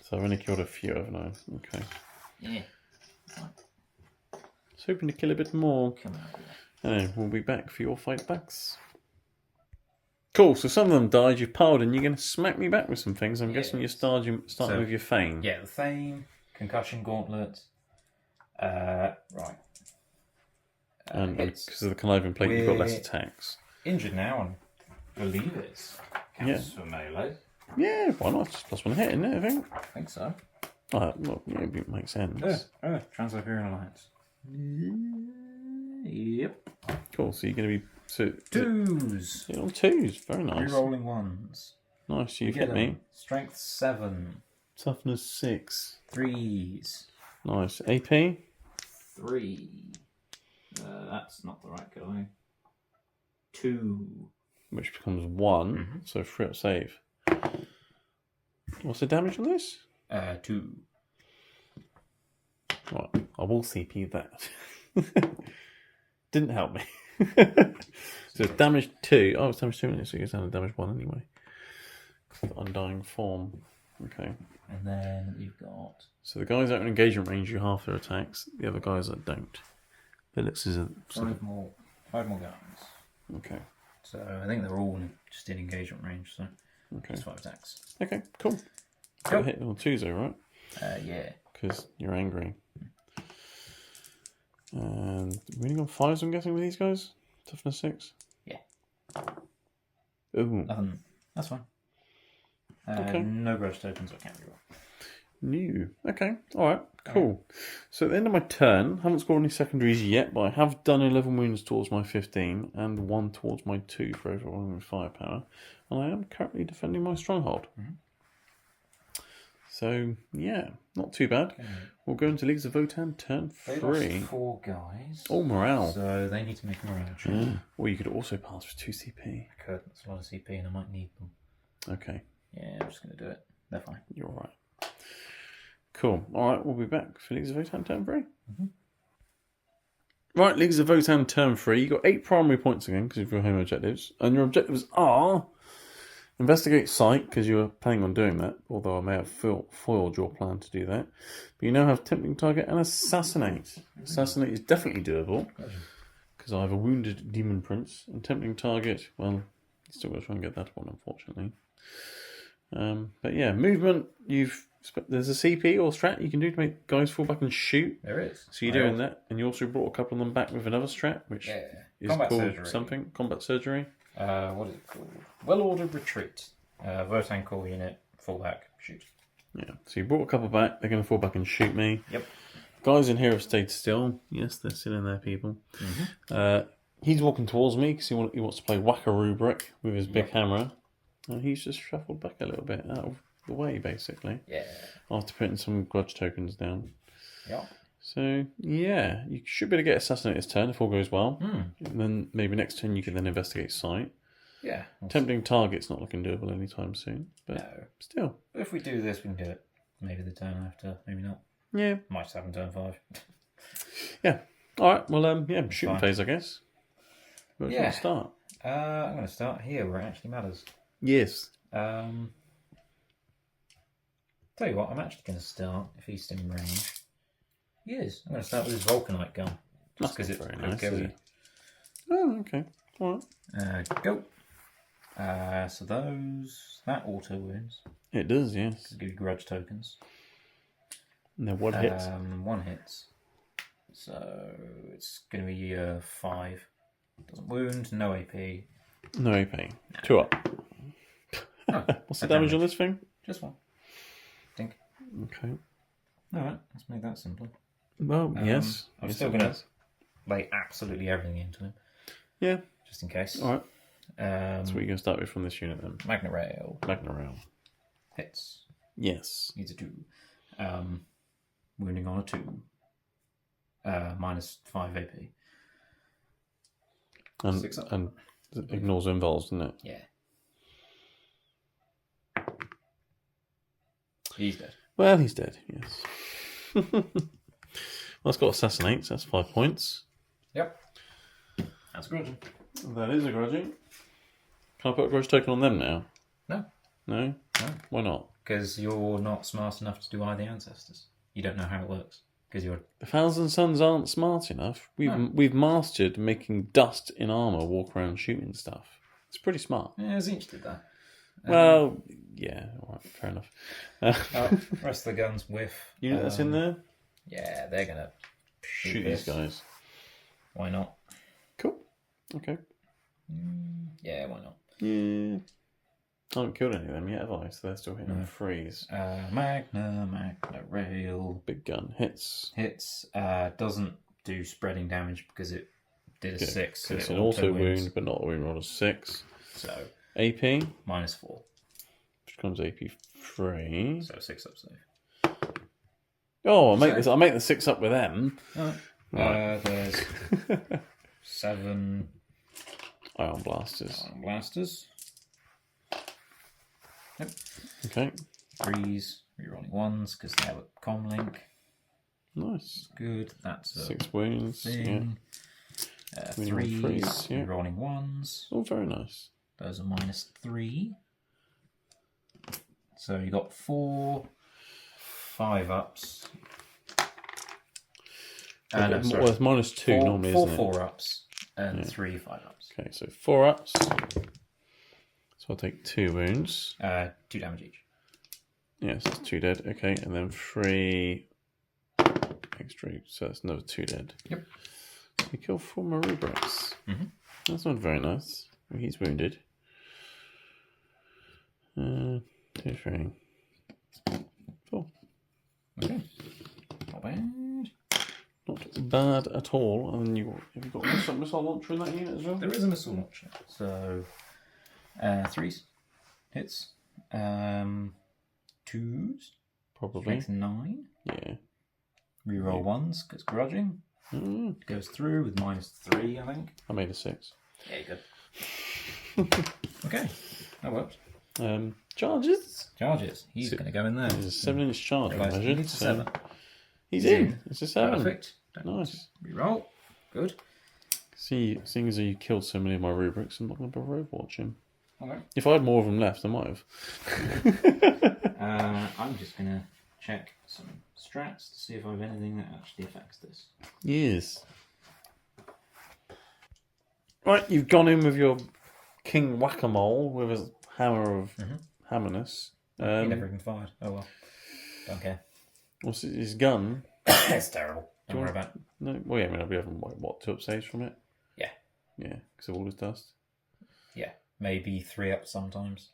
S1: So I've only killed a few, haven't I? Okay.
S2: Yeah. Right.
S1: I was hoping to kill a bit more.
S2: Come out of there.
S1: Anyway, we'll be back for your fight backs. Cool, so some of them died, you've piled, and you're going to smack me back with some things. I'm guessing you're starting with your Thane.
S2: Yeah, the Thane, Concussion Gauntlet. Right.
S1: And because of the Conniving Plate, you've got less attacks.
S2: Injured now, and believe it counts for melee.
S1: Yeah, why not? Just +1 hit, isn't it, I think?
S2: I think so.
S1: Well, yeah, it makes sense.
S2: Trans-Siberian Alliance. Yep.
S1: Cool, so you're going to be...
S2: Twos.
S1: You're on 2s, very nice.
S2: Rerolling 1s.
S1: Nice, you've hit me.
S2: Strength 7.
S1: Toughness 6.
S2: 3s.
S1: Nice. AP?
S2: 3. That's not the right guy. 2.
S1: Which becomes 1, so 3 up save. What's the damage on this?
S2: 2.
S1: Right, I will CP that. Didn't help me. So it's damage 2. Oh, it's damage 2 minutes, so it goes down to damage 1 anyway. Undying Form. Okay.
S2: And then you've got...
S1: So the guys out in engagement range, you half their attacks. The other guys that don't. Phillips is a...
S2: 5 more guns.
S1: Okay.
S2: So I think they're all just in engagement range, so
S1: okay.
S2: it's 5 attacks.
S1: Okay, cool.
S2: Cool.
S1: Hit on 2s though, right?
S2: Yeah.
S1: Because you're angry. And we only got 5s, I'm guessing, with these guys? Toughness 6?
S2: Yeah.
S1: Ooh.
S2: That's fine.
S1: Okay.
S2: No grudge tokens, I can't be wrong.
S1: New. Okay. Alright. Cool. So at the end of my turn, I haven't scored any secondaries yet, but I have done 11 wounds towards my 15 and 1 towards my 2 for overall firepower. And I am currently defending my stronghold. So, yeah, not too bad. Okay. We'll go into Leagues of Votan turn 3.
S2: They lost 4 guys.
S1: Oh, morale.
S2: So they need to make morale.
S1: Yeah. Or you could also pass for 2 CP.
S2: I could. That's a lot of CP and I might need them.
S1: Okay.
S2: Yeah, I'm just going to do it. They're fine.
S1: You're all right. Cool. All right, we'll be back for Leagues of Votan turn 3. Right, Leagues of Votan turn 3. You've got 8 primary points again because of your home objectives. And your objectives are... Investigate site, because you were planning on doing that, although I may have foiled your plan to do that. But you now have Tempting Target and Assassinate. Assassinate is definitely doable, because I have a Wounded Demon Prince. And Tempting Target, well, you still got to try and get that one, unfortunately. But yeah, movement, there's a CP or strat you can do to make guys fall back and shoot.
S2: There is.
S1: So you're doing that, and you also brought a couple of them back with another strat, which is
S2: Combat
S1: called
S2: surgery.
S1: something. Combat Surgery.
S2: What is it called? Well-ordered retreat. Votan core unit, fall back, shoot.
S1: Yeah, so you brought a couple back. They're going to fall back and shoot me.
S2: Yep.
S1: Guys in here have stayed still. Yes, they're still in there, people. He's walking towards me because he wants to play Whack-a-Roo Brick with his big hammer. And he's just shuffled back a little bit out of the way, basically.
S2: Yeah.
S1: After putting some grudge tokens down.
S2: Yeah.
S1: So, yeah, you should be able to get Assassinate this turn if all goes well. And then maybe next turn you can then investigate site.
S2: Yeah.
S1: Tempting Target's not looking doable anytime soon. But
S2: no.
S1: Still.
S2: If we do this, we can do it. Maybe the turn after, maybe not.
S1: Yeah.
S2: Might just happen turn 5.
S1: Yeah. Alright, well, yeah, shooting phase, I guess. Where do you want to start?
S2: I'm going to start here where it actually matters.
S1: Yes.
S2: Tell you what, I'm actually going to start, if he's still in range. He is. I'm going to start with his Vulcanite gun. Just because it's
S1: very nice.
S2: cozy.
S1: Oh, okay. Alright.
S2: Go. So that auto wins.
S1: It does, yes.
S2: Give you grudge tokens.
S1: No, what hits?
S2: 1 hits. So it's going to be 5. Doesn't wound, no AP.
S1: No AP. No. 2 up.
S2: Oh,
S1: what's the damage on this thing?
S2: Just 1. Think.
S1: Okay.
S2: Alright, let's make that simpler.
S1: Well, yes.
S2: I'm still going to lay absolutely everything into him.
S1: Yeah.
S2: Just in case.
S1: Alright. So what are you going to start with from this unit then?
S2: Magna Rail.
S1: Magna Rail.
S2: Hits.
S1: Yes.
S2: Needs a 2. Wounding on a 2. -5 AP.
S1: And
S2: 6 up.
S1: and ignores involves, doesn't it?
S2: Yeah. He's dead.
S1: Well, he's dead, yes. Well, it's got assassinate, so that's 5 points.
S2: Yep. That's grudging.
S1: That is a grudging. Can I put a grudge token on them now?
S2: No.
S1: No?
S2: No.
S1: Why not?
S2: Because you're not smart enough to do Eye of the Ancestors. You don't know how it works. Because you're...
S1: The Thousand Sons aren't smart enough. We've mastered making dust in armour walk around shooting stuff. It's pretty smart.
S2: Yeah, Zinch did that.
S1: Well, yeah, all right, fair enough.
S2: Rest of the guns whiff.
S1: Unit that's in there?
S2: Yeah, they're going to
S1: Shoot these guys.
S2: Why not?
S1: Cool. Okay.
S2: Yeah, why not?
S1: Yeah. I haven't killed any of them yet, have I? So they're still hitting on freeze.
S2: Magna Rail.
S1: Big gun. Hits.
S2: Hits. Doesn't do spreading damage because it did a 6. So
S1: It's
S2: it
S1: an auto
S2: wins.
S1: wound, but not a wound roll of 6.
S2: So
S1: AP.
S2: -4.
S1: Which becomes AP 3.
S2: So 6 up save.
S1: Oh, I make the 6 up with them.
S2: Right. There's 7
S1: Ion blasters.
S2: Iron Blasters. Yep.
S1: Okay.
S2: 3s, rerolling 1s because they have a comm link.
S1: Nice.
S2: Good. That's a
S1: 6 wounds.
S2: thing.
S1: Yeah.
S2: 3s,
S1: yeah.
S2: rerolling 1s.
S1: Oh, very nice.
S2: Those are -3. So you got 4 5-ups.
S1: Well, it's -2 normally, isn't it?
S2: 4 4-ups and 3 5-ups.
S1: Okay, so 4 ups. So I'll take 2 wounds.
S2: 2 damage each.
S1: Yes, that's 2 dead. Okay, and then 3 extra. So that's another 2 dead.
S2: Yep.
S1: So we kill 4 Marubrix.
S2: Mm-hmm.
S1: That's not very nice. Well, he's wounded. 2, 3, 4.
S2: Okay. Not bad.
S1: Not bad at all. And have you got a missile launcher in that unit as well?
S2: There is a missile launcher. So 3s. Hits. 2s.
S1: Probably.
S2: Strength 9.
S1: Yeah.
S2: Reroll 1s because grudging. Goes through with -3, I think.
S1: I made a 6.
S2: Yeah, you good. Okay, that works.
S1: Charges?
S2: Charges. He's going to go in there.
S1: There's a 7-inch charge
S2: Realised he
S1: measured.
S2: needs a
S1: So
S2: 7.
S1: he's in. It's a 7.
S2: Perfect.
S1: Nice.
S2: Reroll. Good.
S1: Seeing as you killed so many of my rubrics, I'm not going to bother overwatch him.
S2: Okay.
S1: If I had more of them left, I might have.
S2: I'm just going to check some strats to see if I have anything that actually affects this.
S1: Yes. Right, you've gone in with your King Whack-a-Mole with his hammer of hammerness.
S2: He never even fired. Oh well. Don't care.
S1: What's his gun?
S2: It's terrible. Don't worry about it.
S1: No, well, yeah, I mean, we having what 2 up saves from it?
S2: Yeah.
S1: Yeah, because of all his dust.
S2: Yeah. Maybe 3 up sometimes.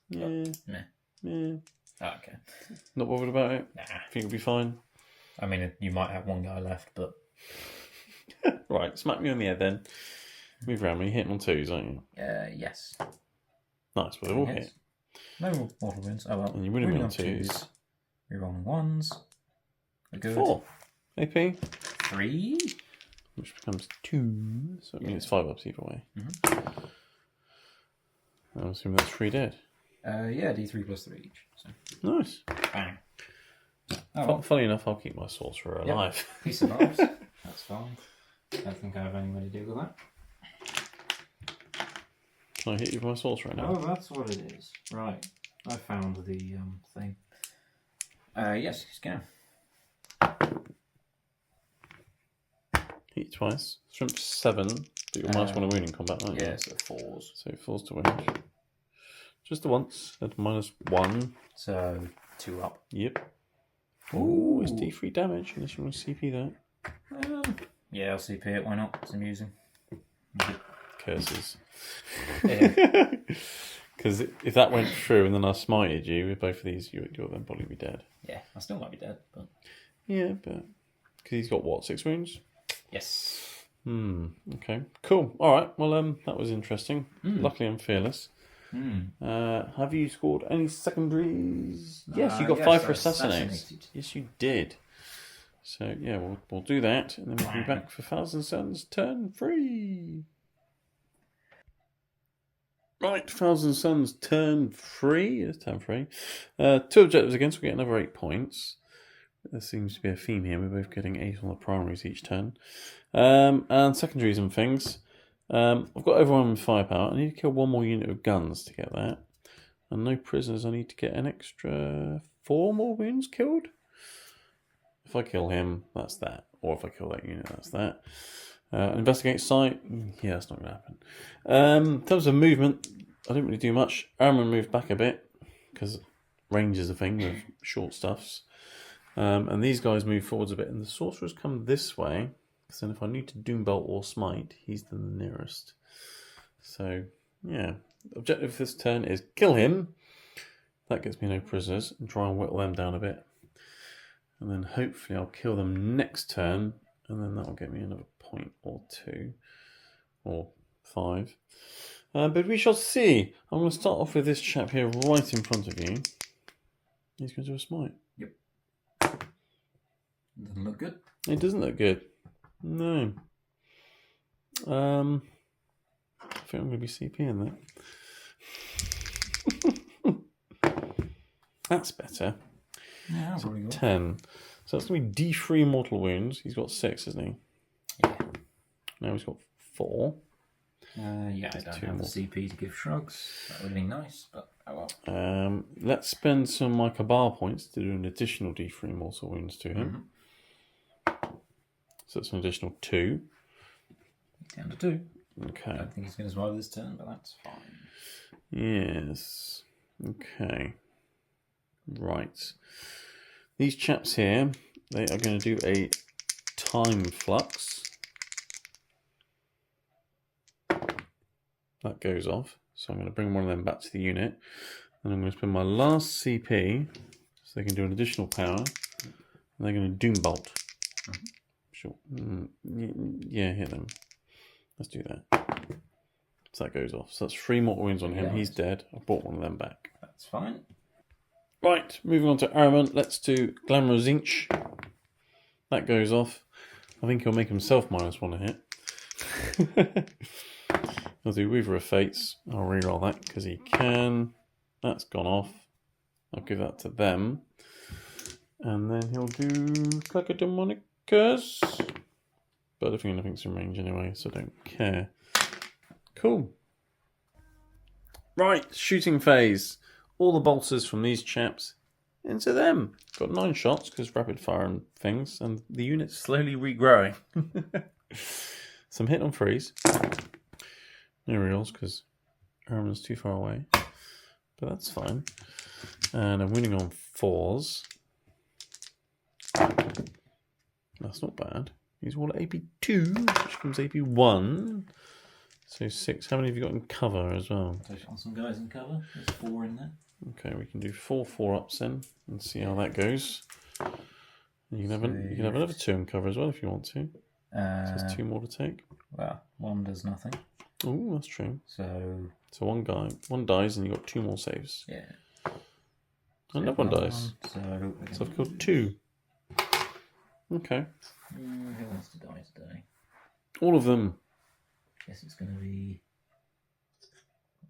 S1: Yeah.
S2: Meh.
S1: Yeah.
S2: Oh, okay.
S1: Not bothered about it?
S2: Nah.
S1: Think it'll be fine?
S2: I mean, you might have one guy left, but...
S1: Right, smack me on the head then. Move around me, you hit him on 2s, aren't you?
S2: Yes.
S1: Nice, well, they're all
S2: Yes.
S1: hit.
S2: No mortal wounds. Oh well.
S1: And you're winning on 2s.
S2: Rerolling 1s. We're good.
S1: 4. AP.
S2: 3.
S1: Which becomes 2. So it means it's 5 ups either way. I'm assuming that's 3 dead.
S2: Yeah, D3 plus 3 each. So.
S1: Nice.
S2: Bang. Oh, well.
S1: Funny enough, I'll keep my sorcerer alive.
S2: He survives. That's fine. Don't think I have anybody to deal with that.
S1: Can I hit you with my sorcerer now?
S2: Oh, that's what it is. Right. I found the thing. Yes, you can.
S1: Hit you twice. Strength 7, but you're -1 to wound in combat, aren't you?
S2: Yeah, so 4s.
S1: So 4s to wound. Just the once at -1.
S2: So 2 up.
S1: Yep. Ooh, it's D3 damage unless you want to CP that.
S2: Yeah, I'll CP it. Why not? It's amusing.
S1: Curses.
S2: Yeah.
S1: Because if that went through and then I smited you with both of these, you'll then probably be dead.
S2: Yeah, I still might be dead, but...
S1: Yeah, but... Because he's got, what, 6 wounds?
S2: Yes.
S1: Okay, cool. All right, well, that was interesting. Luckily I'm fearless. Have you scored any secondaries? Yes, you got 5 for assassinated. Yes, you did. So yeah, we'll do that, and then we'll be back for Thousand Suns turn 3. Right, Thousand Suns turn 3. It's turn 3. 2 objectives against. We get another 8 points. There seems to be a theme here. We're both getting 8 on the primaries each turn, and secondaries and things. I've got overwhelming firepower. I need to kill 1 more unit of guns to get that, and no prisoners. I need to get an extra 4 more wounds killed. If I kill him, that's that. Or if I kill that unit, that's that. Investigate site. Yeah, that's not going to happen. In terms of movement, I didn't really do much. Armor moved back a bit, because range is a thing with short stuffs. And these guys move forwards a bit. And the sorcerers come this way. Because then if I need to Doombolt or Smite, he's the nearest. So, yeah. The objective this turn is kill him. That gets me no prisoners. And try and whittle them down a bit. And then hopefully I'll kill them next turn, and then that'll get me another point or 2 or 5. But we shall see. I'm going to start off with this chap here right in front of you. He's going to do a smite.
S2: Yep. Doesn't look good.
S1: It doesn't look good. No. I think I'm going to be CPing that. That's better.
S2: Yeah, so probably
S1: 10. So that's going to be D3 mortal wounds. He's got 6, isn't he?
S2: Yeah.
S1: Now he's got 4.
S2: Yeah, I don't have the CP to give shrugs. That would be nice, but oh
S1: well. Let's spend some of my Cabal points to do an additional D3 mortal wounds to him. So that's an additional 2.
S2: Down to 2.
S1: Okay.
S2: I don't think he's going to survive this turn, but that's fine.
S1: Yes. Okay. Right. These chaps here, they are going to do a time flux. That goes off. So I'm going to bring one of them back to the unit. And I'm going to spend my last CP so they can do an additional power. And they're going to Doombolt. Sure. Yeah, hit them. Let's do that. So that goes off. So that's 3 mortal wounds on him. Yeah, he's dead. I brought one of them back.
S2: That's fine.
S1: Right, moving on to Armament. Let's do Glamorous Inch. That goes off. I think he'll make himself -1 a hit. I'll do Weaver of Fates. I'll reroll that because he can. That's gone off. I'll give that to them. And then he'll do Clacodemonicus. But I don't think anything's in range anyway, so I don't care. Cool. Right, shooting phase. All the bolters from these chaps into them. Got 9 shots because rapid fire and things, and the unit's slowly regrowing. Some hit on freeze. No reels because Arman's too far away. But that's fine. And I'm winning on 4s. That's not bad. He's all at AP2, which becomes AP1. So 6. How many have you got in cover as well?
S2: So I've got some guys in cover. There's 4 in there.
S1: Okay, we can do 4 4-ups then and see how that goes. You can have another 2 in cover as well if you want to. So there's 2 more to take.
S2: Well, 1 does nothing.
S1: Oh, that's true.
S2: So
S1: one dies and you got 2 more saves.
S2: Yeah.
S1: Another one dies. So I've killed 2. Okay.
S2: Who wants to die today?
S1: All of them.
S2: Guess it's going to be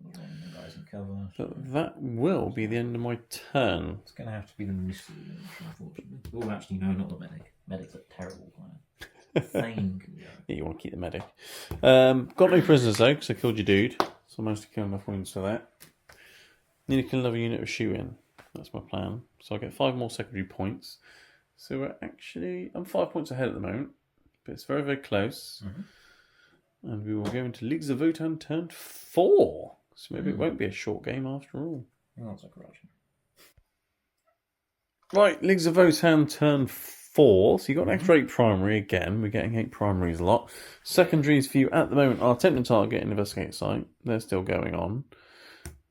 S2: the guys in cover.
S1: But that will be the end of my turn.
S2: It's going to have to be the mystery, unfortunately. Oh, actually, no, not the medic. Medic's a terrible plan. Thane can go.
S1: Yeah, you want to keep the medic. Got no prisoners though, because I killed your dude. So I managed to kill enough wounds for that. Need to kill another unit of shooting. That's my plan. So I get 5 more secondary points. So we're actually... I'm 5 points ahead at the moment. But it's very, very close. And we will go into Leagues of Votan turn 4. So maybe it won't be a short game after all.
S2: That's a corruption.
S1: Right, Leagues of Votan turn 4. So you got an extra 8 primary again. We're getting 8 primaries a lot. Secondaries for you at the moment are Attempt and Target and Investigate Site. They're still going on.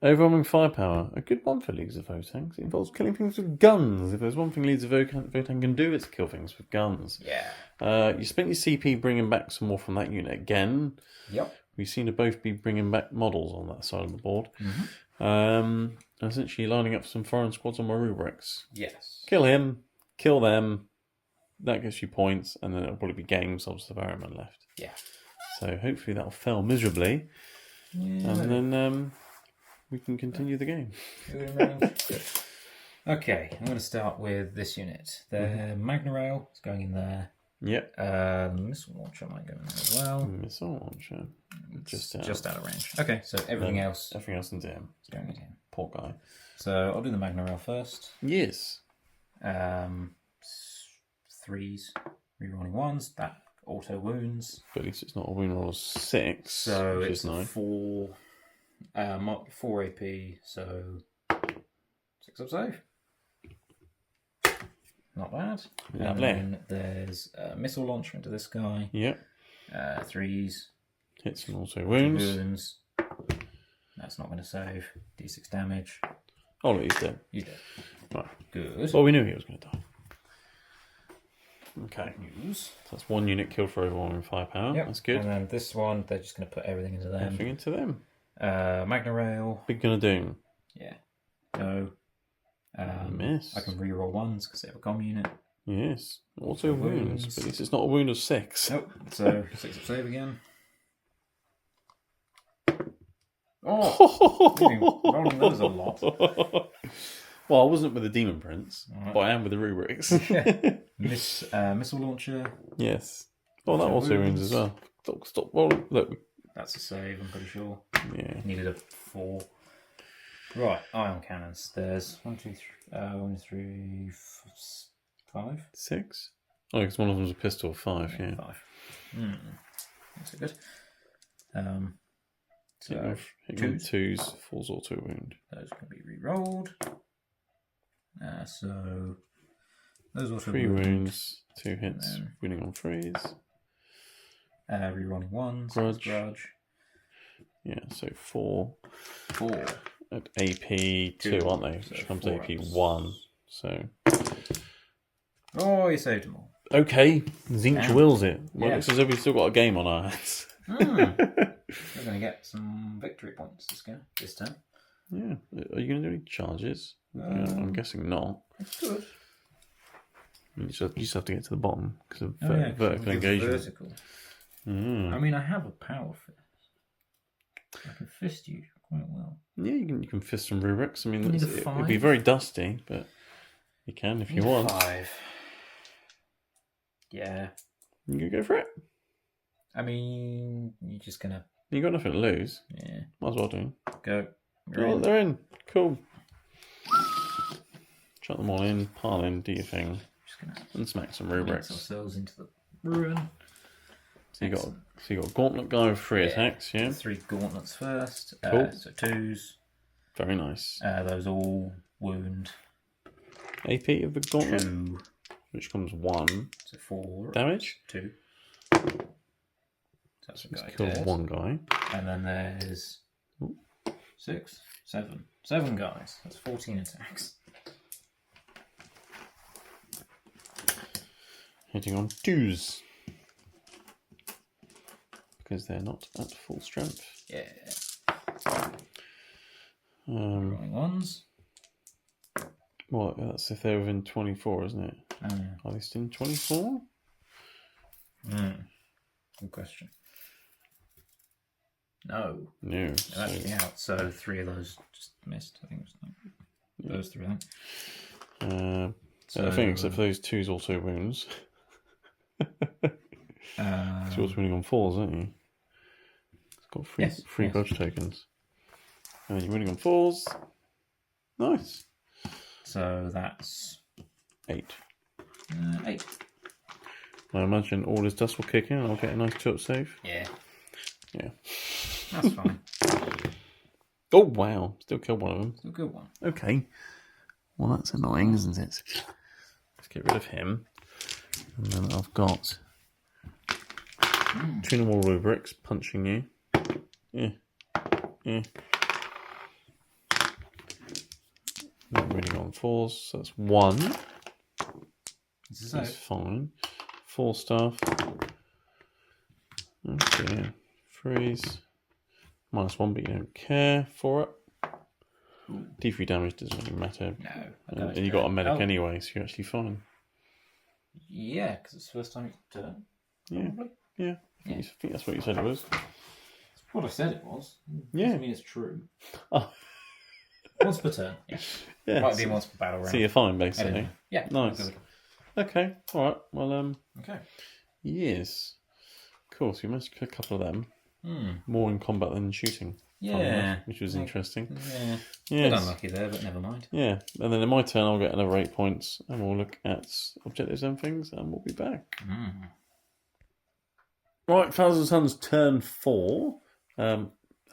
S1: Overwhelming Firepower. A good one for Leagues of Votan. It involves killing things with guns. If there's one thing Leagues of Votan can do, it's kill things with guns.
S2: Yeah.
S1: You spent your CP bringing back some more from that unit again.
S2: Yep.
S1: we seem to both be bringing back models on that side of the board. Essentially lining up some foreign squads on my rubrics.
S2: Yes.
S1: Kill him, kill them. That gets you points, and then it'll probably be games. I'll just have Araman left.
S2: Yeah.
S1: So hopefully that'll fail miserably, and then we can continue the game.
S2: Okay, I'm going to start with this unit. The Magna Rail is going in there.
S1: Yep.
S2: Missile launcher might go in there as well.
S1: Missile launcher. Just
S2: out of range. Okay, so everything else
S1: into him.
S2: is going into him.
S1: Poor guy.
S2: So I'll do the Magna Rail first.
S1: Yes.
S2: 3s, rerolling 1s. That auto wounds.
S1: But at least it's not a wound roll of 6.
S2: So
S1: which
S2: it's
S1: is nice.
S2: 4 AP, so 6 up save. Not bad.
S1: Lovely.
S2: And then there's a missile launcher into this guy.
S1: Yep.
S2: 3s.
S1: Hits and also wounds.
S2: Wounds. That's not going to save. D6 damage.
S1: Oh, look, he's dead.
S2: He's dead.
S1: Right.
S2: Good.
S1: Well, we knew he was going to die. Okay.
S2: News.
S1: So that's one unit killed for overwhelming firepower.
S2: Yep.
S1: That's good.
S2: And then this one, they're just going to put everything into them.
S1: Everything into them.
S2: Magna Rail.
S1: Big Gunner Doom.
S2: Yeah. Go.
S1: Miss.
S2: I can reroll 1s because they have a comm unit.
S1: Yes. Also wounds. But at least it's not a wound of 6.
S2: Nope. So 6 up save again. Oh! Rolling those a lot.
S1: Well, I wasn't with the Demon Prince,
S2: Right.
S1: but I am with the rubrics.
S2: Missile launcher.
S1: Yes. Oh, that also wounds as well. Stop. Well, look.
S2: That's a save, I'm pretty sure.
S1: Yeah.
S2: Needed a 4. Right, ion cannons. There's 1, 2, 3, 5.
S1: 6? Oh, because one of them's a pistol. 5, yeah.
S2: 5. That's good.
S1: So hitting with 2s, 4's auto wound.
S2: Those can be re-rolled. So those auto
S1: 3 wounds, 2 hits,
S2: then
S1: winning on 3s.
S2: Re-rolling 1s.
S1: Grudge. Yeah, so 4.
S2: 4.
S1: At AP 2, aren't they?
S2: So
S1: Which comes
S2: 4
S1: AP
S2: ups.
S1: 1. So.
S2: Oh, you saved them all.
S1: Okay, Zinch
S2: Damn.
S1: wills it. Well,
S2: Yeah.
S1: it looks as if we've still got a game on our hands.
S2: We're going to get some victory points this time.
S1: Yeah. Are you going to do any charges? I'm guessing not.
S2: Good.
S1: You just have to get to the bottom because of
S2: Yeah,
S1: vertical engagement.
S2: Vertical.
S1: Mm.
S2: I mean, I have a power fist. I can fist you quite well.
S1: Yeah, you can fist some rubrics. I mean,
S2: You need a
S1: it'd be
S2: 5?
S1: very dusty, but you can if you want.
S2: 5. Yeah.
S1: You can go for it.
S2: I mean, you're just going to...
S1: You got nothing to lose.
S2: Yeah.
S1: Might as well do.
S2: Go. You're
S1: Oh,
S2: in.
S1: they're in. Cool. Chuck them all in, pile in, do your thing,
S2: Just going to
S1: and smack some
S2: mix
S1: rubrics.
S2: ourselves into the ruin.
S1: So you got a gauntlet guy with 3 attacks, yeah?
S2: 3 gauntlets first.
S1: Cool.
S2: So 2s.
S1: Very nice.
S2: Those all wound.
S1: AP of the gauntlet,
S2: 2.
S1: which comes 1
S2: So 4.
S1: damage.
S2: 2. So that's a
S1: Let's
S2: guy
S1: kill
S2: dead.
S1: 1 guy.
S2: And then there's
S1: Ooh.
S2: 6, 7. 7 guys. That's 14 attacks.
S1: Hitting on 2s. Because they're not at full strength.
S2: Yeah.
S1: Um,
S2: Rolling 1s.
S1: well, that's if they're within 24, isn't it?
S2: Oh, yeah.
S1: Are they still in 24?
S2: Good question. No.
S1: No.
S2: They're
S1: So,
S2: actually out. So 3 of those just missed. I think it was those 3, I think.
S1: I think except for those 2's also wounds. It's yours winning on 4s, isn't you? It's got free
S2: yes.
S1: grudge tokens. And you're winning on 4s. Nice.
S2: So that's
S1: 8.
S2: 8.
S1: I imagine all his dust will kick in and I'll get a nice 2-up save.
S2: Yeah.
S1: Yeah.
S2: That's fine.
S1: Oh, wow. Still killed one of them.
S2: It's a good one.
S1: Okay. Well, that's annoying, isn't it? Let's get rid of him. And then I've got 2 normal rubrics punching you. Yeah. Not winning on 4s, so that's 1.
S2: This is
S1: That's
S2: it.
S1: fine. 4 stuff. Okay. 3s. -1, but you don't care for it. D3 damage doesn't really matter.
S2: No.
S1: And you got a medic anyway, so you're actually fine.
S2: Yeah, because it's the first time you turn. Probably.
S1: Yeah. I think that's what you said it was.
S2: That's what I said it was.
S1: Yeah.
S2: Doesn't mean it's true.
S1: Oh.
S2: Once per turn. Yeah. Might be once per battle round.
S1: So you're fine, basically.
S2: Yeah.
S1: Nice. Okay. All right. Well.
S2: Okay.
S1: Yes. Cool. So you managed to kill a couple of them.
S2: Hmm.
S1: More in combat than shooting.
S2: Yeah.
S1: Which was interesting.
S2: Yeah.
S1: Yes.
S2: Bit unlucky there, but never mind.
S1: Yeah. And then in my turn, I'll get another 8 points, and we'll look at objectives and things, and we'll be back. Right, Thousand Suns turn 4.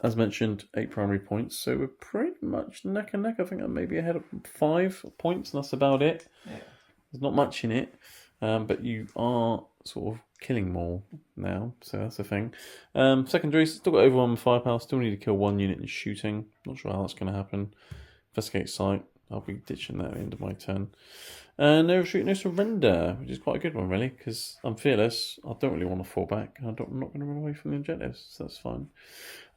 S1: As mentioned, 8 primary points, so we're pretty much neck and neck. I think I'm maybe ahead of 5 points, and that's about it.
S2: Yeah.
S1: There's not much in it, but you are sort of killing more now, so that's the thing. Secondaries, still got over 1 firepower, still need to kill 1 unit in shooting. Not sure how that's going to happen. Investigate site, I'll be ditching that at the end of my turn. And no retreat, no surrender, which is quite a good one, really, because I'm fearless. I don't really want to fall back. I'm not going to run away from the objectives, so that's fine.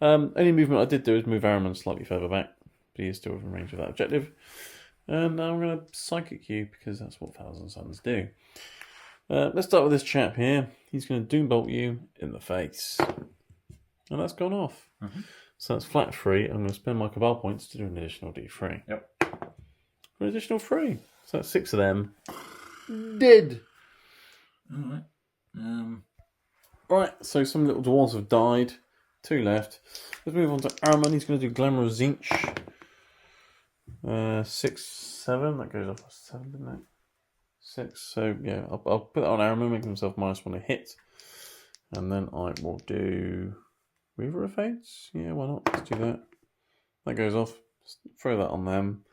S1: Any movement I did do is move Araman slightly further back, but he is still within range of that objective. And now I'm going to psychic you, because that's what Thousand Suns do. Let's start with this chap here. He's going to doombolt you in the face. And that's gone off. So that's flat 3. I'm going to spend my Cabal points to do an additional D3.
S2: Yep.
S1: An additional 3. So that's 6 of them. Dead.
S2: Alright.
S1: Right, so some little dwarves have died. 2 left. Let's move on to Araman. He's going to do Glamour of Zinch. 6, 7. That goes off 7, didn't it? 6. So yeah, I'll put that on Araman, make himself -1 to hit. And then I will do Weaver of Fates. Yeah, why not? Let's do that. That goes off. Just throw that on them.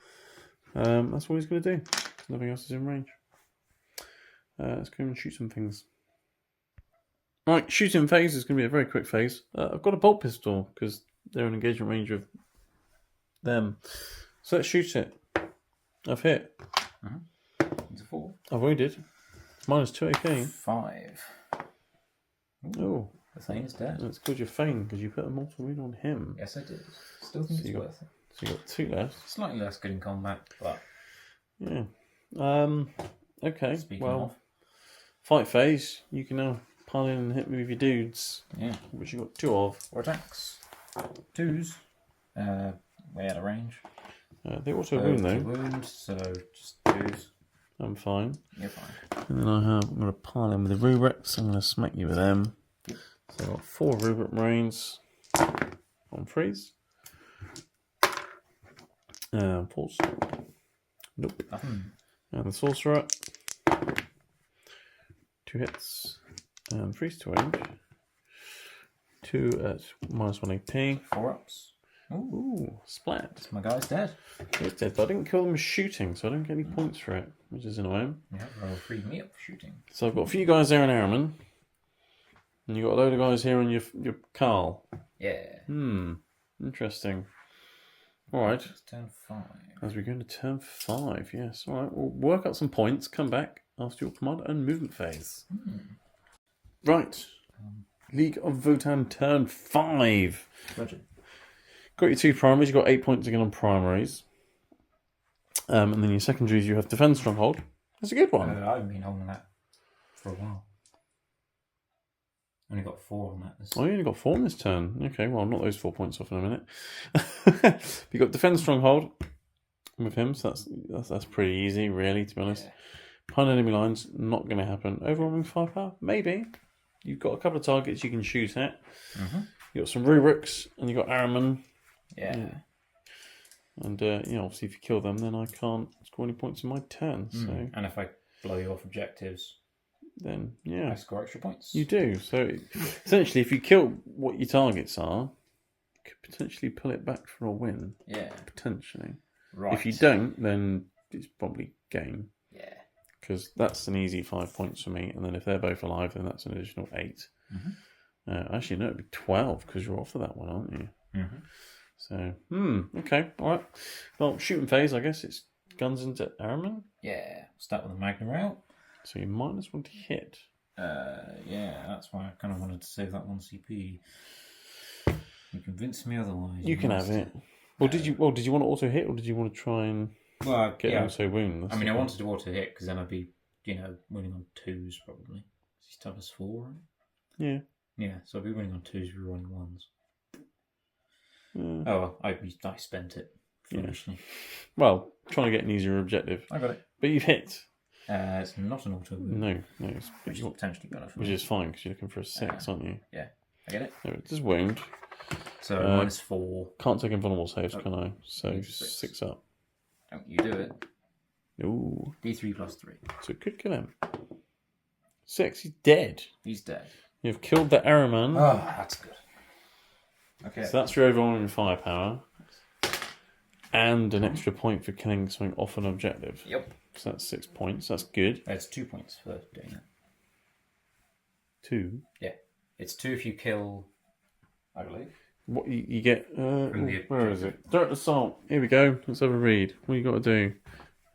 S1: That's what he's going to do. Nothing else is in range. Let's go and shoot some things. Right, shooting phase is going to be a very quick phase. I've got a bolt pistol because they're in engagement range of them. So let's shoot it. I've hit.
S2: It's a 4.
S1: I've wounded. It's -2 AP.
S2: 5.
S1: Oh.
S2: The thing is dead.
S1: It's called your feign because you put a mortal wound on him.
S2: Yes, I did. Still think it's worth it.
S1: So you got 2 left.
S2: Slightly less good in combat, but...
S1: Yeah. Okay.
S2: Speaking
S1: well,
S2: of...
S1: fight phase. You can now pile in and hit me with your dudes.
S2: Yeah.
S1: Which you got 2 of.
S2: 4 attacks. 2s. Way out of range.
S1: They also wound though.
S2: Wound, so just 2s.
S1: I'm fine.
S2: You're fine.
S1: And then I'm going to pile in with the rubrics. I'm going to smack you with them. So I've got 4 rubric marines on freeze. Pulse. Nope. And the sorcerer. 2 hits. And freeze to range. 2 at -1 AP.
S2: 4 ups.
S1: Ooh, splat.
S2: My guy's dead.
S1: He's dead, but I didn't kill him with shooting, so I don't get any points for it, which is annoying.
S2: Yeah, roll freed me up for shooting.
S1: So I've got a few guys there in Araman. And you've got a load of guys here on your Carl.
S2: Yeah.
S1: Interesting. Alright.
S2: It's turn 5.
S1: As we go into turn 5, yes. Alright, we'll work out some points, come back after your command and movement phase. Right. League of Votan turn 5.
S2: Roger.
S1: Got your 2 primaries, you've got 8 points again on primaries. And then your secondaries, you have Defend Stronghold. That's a good one.
S2: I've been holding that for a while. Only got 4 on that.
S1: Oh, you only got 4 on this turn. Okay, well, I'll knock those 4 points off in a minute. You got Defend Stronghold with him, so that's pretty easy, really, to be honest. Behind enemy lines, not going to happen. Overwhelming firepower, maybe. You've got a couple of targets you can shoot at. You've got some rubrics, and you've got Araman.
S2: Yeah.
S1: And, obviously if you kill them, then I can't score any points in my turn. So
S2: And if I blow you off objectives,
S1: then, yeah.
S2: I score extra points.
S1: You do. So, essentially, if you kill what your targets are, you could potentially pull it back for a win.
S2: Yeah.
S1: Potentially.
S2: Right.
S1: If you don't, then it's probably game.
S2: Yeah.
S1: Because that's an easy 5 points for me. And then if they're both alive, then that's an additional 8. Actually, no, it'd be 12 because you're off of that one, aren't you? So, okay, all right. Well, shooting phase, I guess it's guns into Araman.
S2: Yeah. Start with the Magnum out.
S1: So you're -1 to hit.
S2: Yeah, that's why I kind of wanted to save that 1 CP. You convinced me otherwise.
S1: You can have it. Well, did you want to auto hit, or did you want to try and get auto wound?
S2: I wanted to auto hit because then I'd be, winning on 2s probably. He's toughness 4, right?
S1: Yeah.
S2: Yeah, so I'd be winning on 2s, we're rolling 1s.
S1: Yeah.
S2: Oh well, I spent it foolishly.
S1: Yeah. Well, trying to get an easier objective.
S2: I got it.
S1: But you've hit.
S2: It's not an auto wound.
S1: No,
S2: which is potentially better for me.
S1: Which is fine because you're looking for a 6, aren't you?
S2: Yeah, I get it.
S1: No, it does wound.
S2: So -4.
S1: Can't take invulnerable saves, can I? So 6 up.
S2: Don't you do it.
S1: Ooh.
S2: D3 + 3.
S1: So it could kill him. 6, he's dead.
S2: He's dead.
S1: You've killed the Arrowman.
S2: Oh, that's good. Okay.
S1: So that's your overwhelming firepower. And an extra point for killing something off an objective.
S2: Yep.
S1: So that's 6 points. That's good.
S2: It's 2 points for doing that.
S1: 2?
S2: Yeah. It's 2 if you kill, I believe.
S1: What you get? Where is it? Direct Assault. Here we go. Let's have a read. What you got to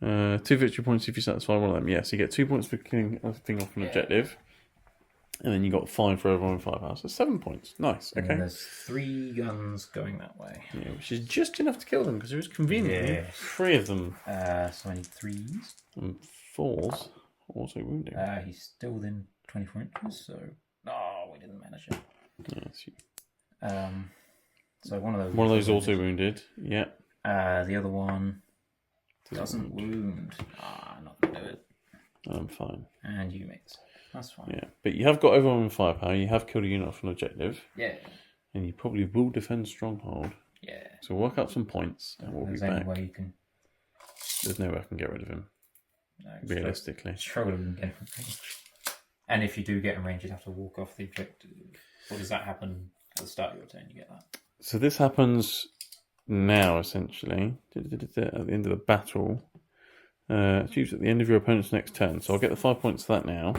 S1: do? 2 victory points if you satisfy one of them. Yes, you get 2 points for killing a thing off an objective. And then you got 5 for overwhelming firepower. So 7 points. Nice. Okay.
S2: And there's 3 guns going that way.
S1: Yeah, which is just enough to kill them because there is conveniently 3 of them.
S2: So I need 3s.
S1: And 4s. Also wounding.
S2: He's still within 24 inches, so... Oh, we didn't manage it.
S1: Yes.
S2: So one of those...
S1: One of those also wounded. Yeah.
S2: The other one doesn't wound. I'm not going to do it.
S1: I'm fine.
S2: And you mix. That's fine.
S1: Yeah, but you have got overwhelming firepower. You have killed a unit off an objective.
S2: Yeah.
S1: And you probably will defend Stronghold.
S2: Yeah.
S1: So work out some points and we'll be back.
S2: Way you can...
S1: There's no way I can get rid of him.
S2: No,
S1: realistically.
S2: Struggle to get him in range. And if you do get in range, you'd have to walk off the objective. Or does that happen at the start of your turn? You get that?
S1: So this happens now, essentially. At the end of the battle. It's usually at the end of your opponent's next turn. So I'll get the 5 points for that now.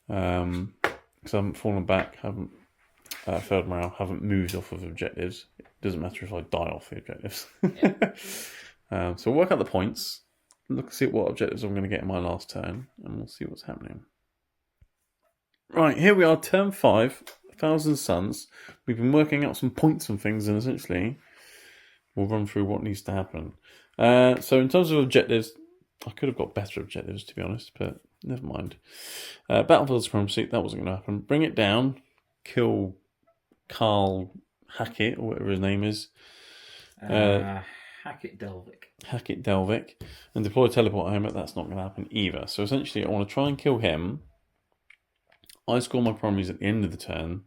S1: Because I haven't fallen back, haven't failed morale, haven't moved off of objectives. It doesn't matter if I die off the objectives.
S2: Yeah.
S1: So we'll work out the points, look, see what objectives I'm going to get in my last turn, and we'll see what's happening. Right, here we are, turn 5, 1,000 Suns. We've been working out some points and things, and essentially we'll run through what needs to happen. So in terms of objectives, I could have got better objectives, to be honest, but never mind. Battlefield Supremacy, that wasn't going to happen. Bring it down, kill Carl Hackett, or whatever his name is.
S2: Hackett
S1: Delvic. And deploy Teleport Helmet, that's not going to happen either. So essentially, I want to try and kill him. I score my primaries at the end of the turn,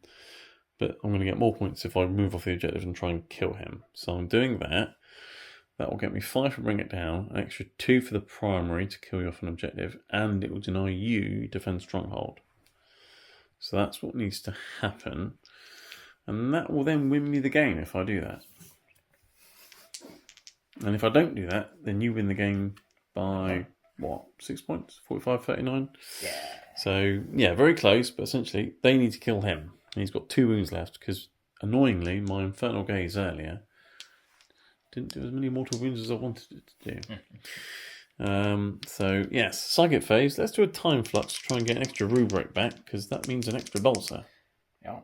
S1: but I'm going to get more points if I move off the objective and try and kill him. So I'm doing that. That will get me 5 for bring it down, an extra 2 for the primary to kill you off an objective, and it will deny you defend Stronghold. So that's what needs to happen. And that will then win me the game if I do that. And if I don't do that, then you win the game by, 6 points? 45-39?
S2: Yeah.
S1: So, yeah, very close, but essentially, they need to kill him. And he's got 2 wounds left, because, annoyingly, my Infernal Gaze earlier didn't do as many mortal wounds as I wanted it to do. So, yes, Psychic Phase. Let's do a Time Flux to try and get an extra rubric back, because that means an extra Bolster.
S2: Yeah.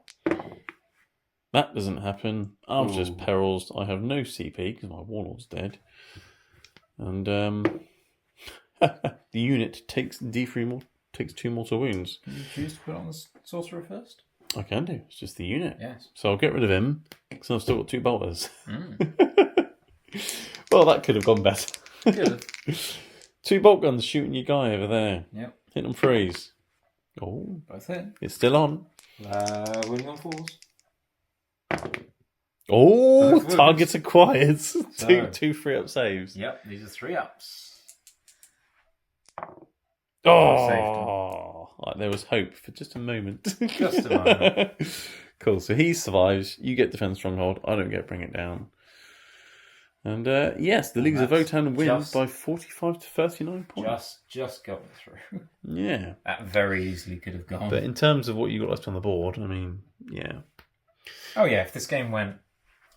S1: That doesn't happen. I was just perils. I have no CP, because my Warlord's dead. And the unit takes takes 2 mortal wounds.
S2: Can you choose to put on the Sorcerer first?
S1: I can do. It's just the unit.
S2: Yes.
S1: So I'll get rid of him, because I've still got 2 bolters. Well, that could have gone better.
S2: Could have.
S1: 2 bolt guns shooting your guy over there.
S2: Yep.
S1: Hit them freeze. Oh.
S2: Both hit.
S1: It's still on.
S2: Winning on 4s.
S1: Oh, targets acquired. So, 2 3-up saves.
S2: Yep, these are 3-ups.
S1: Oh, there was hope for just a moment.
S2: Just a moment.
S1: Cool, so he survives. You get Defend Stronghold. I don't get Bring It Down. And yes, the Leagues of Votan win by 45 to 39 points.
S2: Just got it through.
S1: Yeah.
S2: That very easily could have gone.
S1: But in terms of what you got left on the board, I mean, yeah.
S2: Oh yeah, if this game went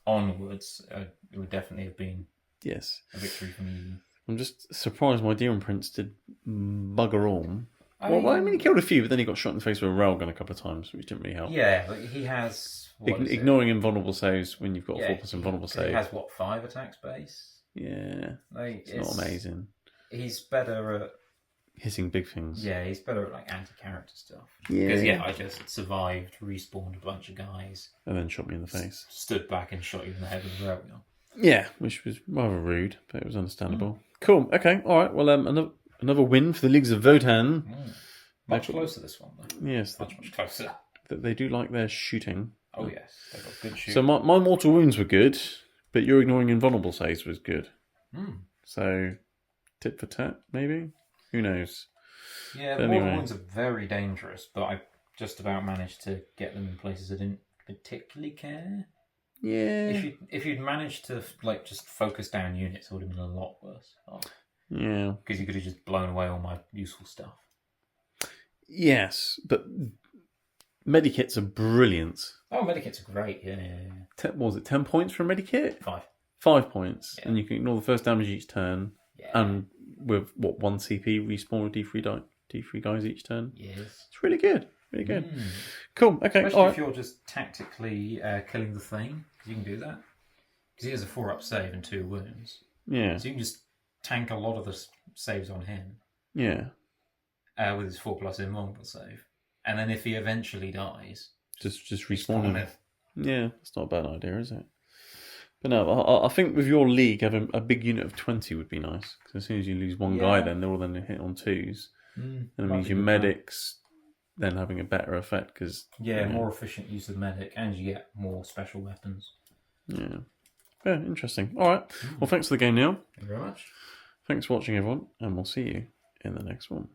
S2: onwards, it would definitely have been a victory for me.
S1: I'm just surprised my Demon Prince did bugger all. Well, I mean, he killed a few, but then he got shot in the face with a railgun a couple of times, which didn't really help.
S2: Yeah, but he has...
S1: Ignoring invulnerable saves when you've got 4+ invulnerable save.
S2: He has, 5 attacks base?
S1: Yeah. It's not amazing.
S2: He's better at...
S1: hitting big things.
S2: Yeah, he's better at like anti-character stuff.
S1: Yeah.
S2: Because I just survived, respawned a bunch of guys,
S1: and then shot me in the face.
S2: Stood back and shot you in the head with a railgun.
S1: Yeah, which was rather rude, but it was understandable. Cool. Okay. All right. Well, another win for the Leagues of Votan.
S2: Much closer this one, though.
S1: Yes,
S2: much closer.
S1: They do like their shooting.
S2: Oh yes, they got good shooting.
S1: So my mortal wounds were good, but your ignoring invulnerable saves was good. So tit for tat, maybe. Who knows?
S2: Yeah, the mortal wounds are very dangerous, but I just about managed to get them in places I didn't particularly care.
S1: Yeah.
S2: If you'd managed to like just focus down units, it would have been a lot worse.
S1: Yeah.
S2: Because you could have just blown away all my useful stuff.
S1: Yes, but medikits are brilliant.
S2: Oh, medikits are great. Yeah.
S1: What was it 10 points for a medikit?
S2: 5.
S1: 5 points, and you can ignore the first damage each turn.
S2: Yeah.
S1: And with 1 CP respawn with D3 guys each turn.
S2: Yes.
S1: It's really good. Really good. Cool. Okay.
S2: Especially if you're just tactically killing the Thane, because you can do that. Because he has a 4-up save and 2 wounds.
S1: Yeah.
S2: So you can just tank a lot of the saves on him.
S1: Yeah.
S2: With his 4+ invulnerable save. And then if he eventually dies...
S1: Just respawn him. Yeah, that's not a bad idea, is it? But no, I think with your league, having a big unit of 20 would be nice. Because as soon as you lose one guy, then they're all then hit on 2s. And it means your medics then having a better effect. Cause,
S2: more efficient use of medic, and you get more special weapons.
S1: Yeah. Yeah, interesting. All right. Well, thanks for the game, Neil.
S2: Thank you very much.
S1: Thanks for watching, everyone. And we'll see you in the next one.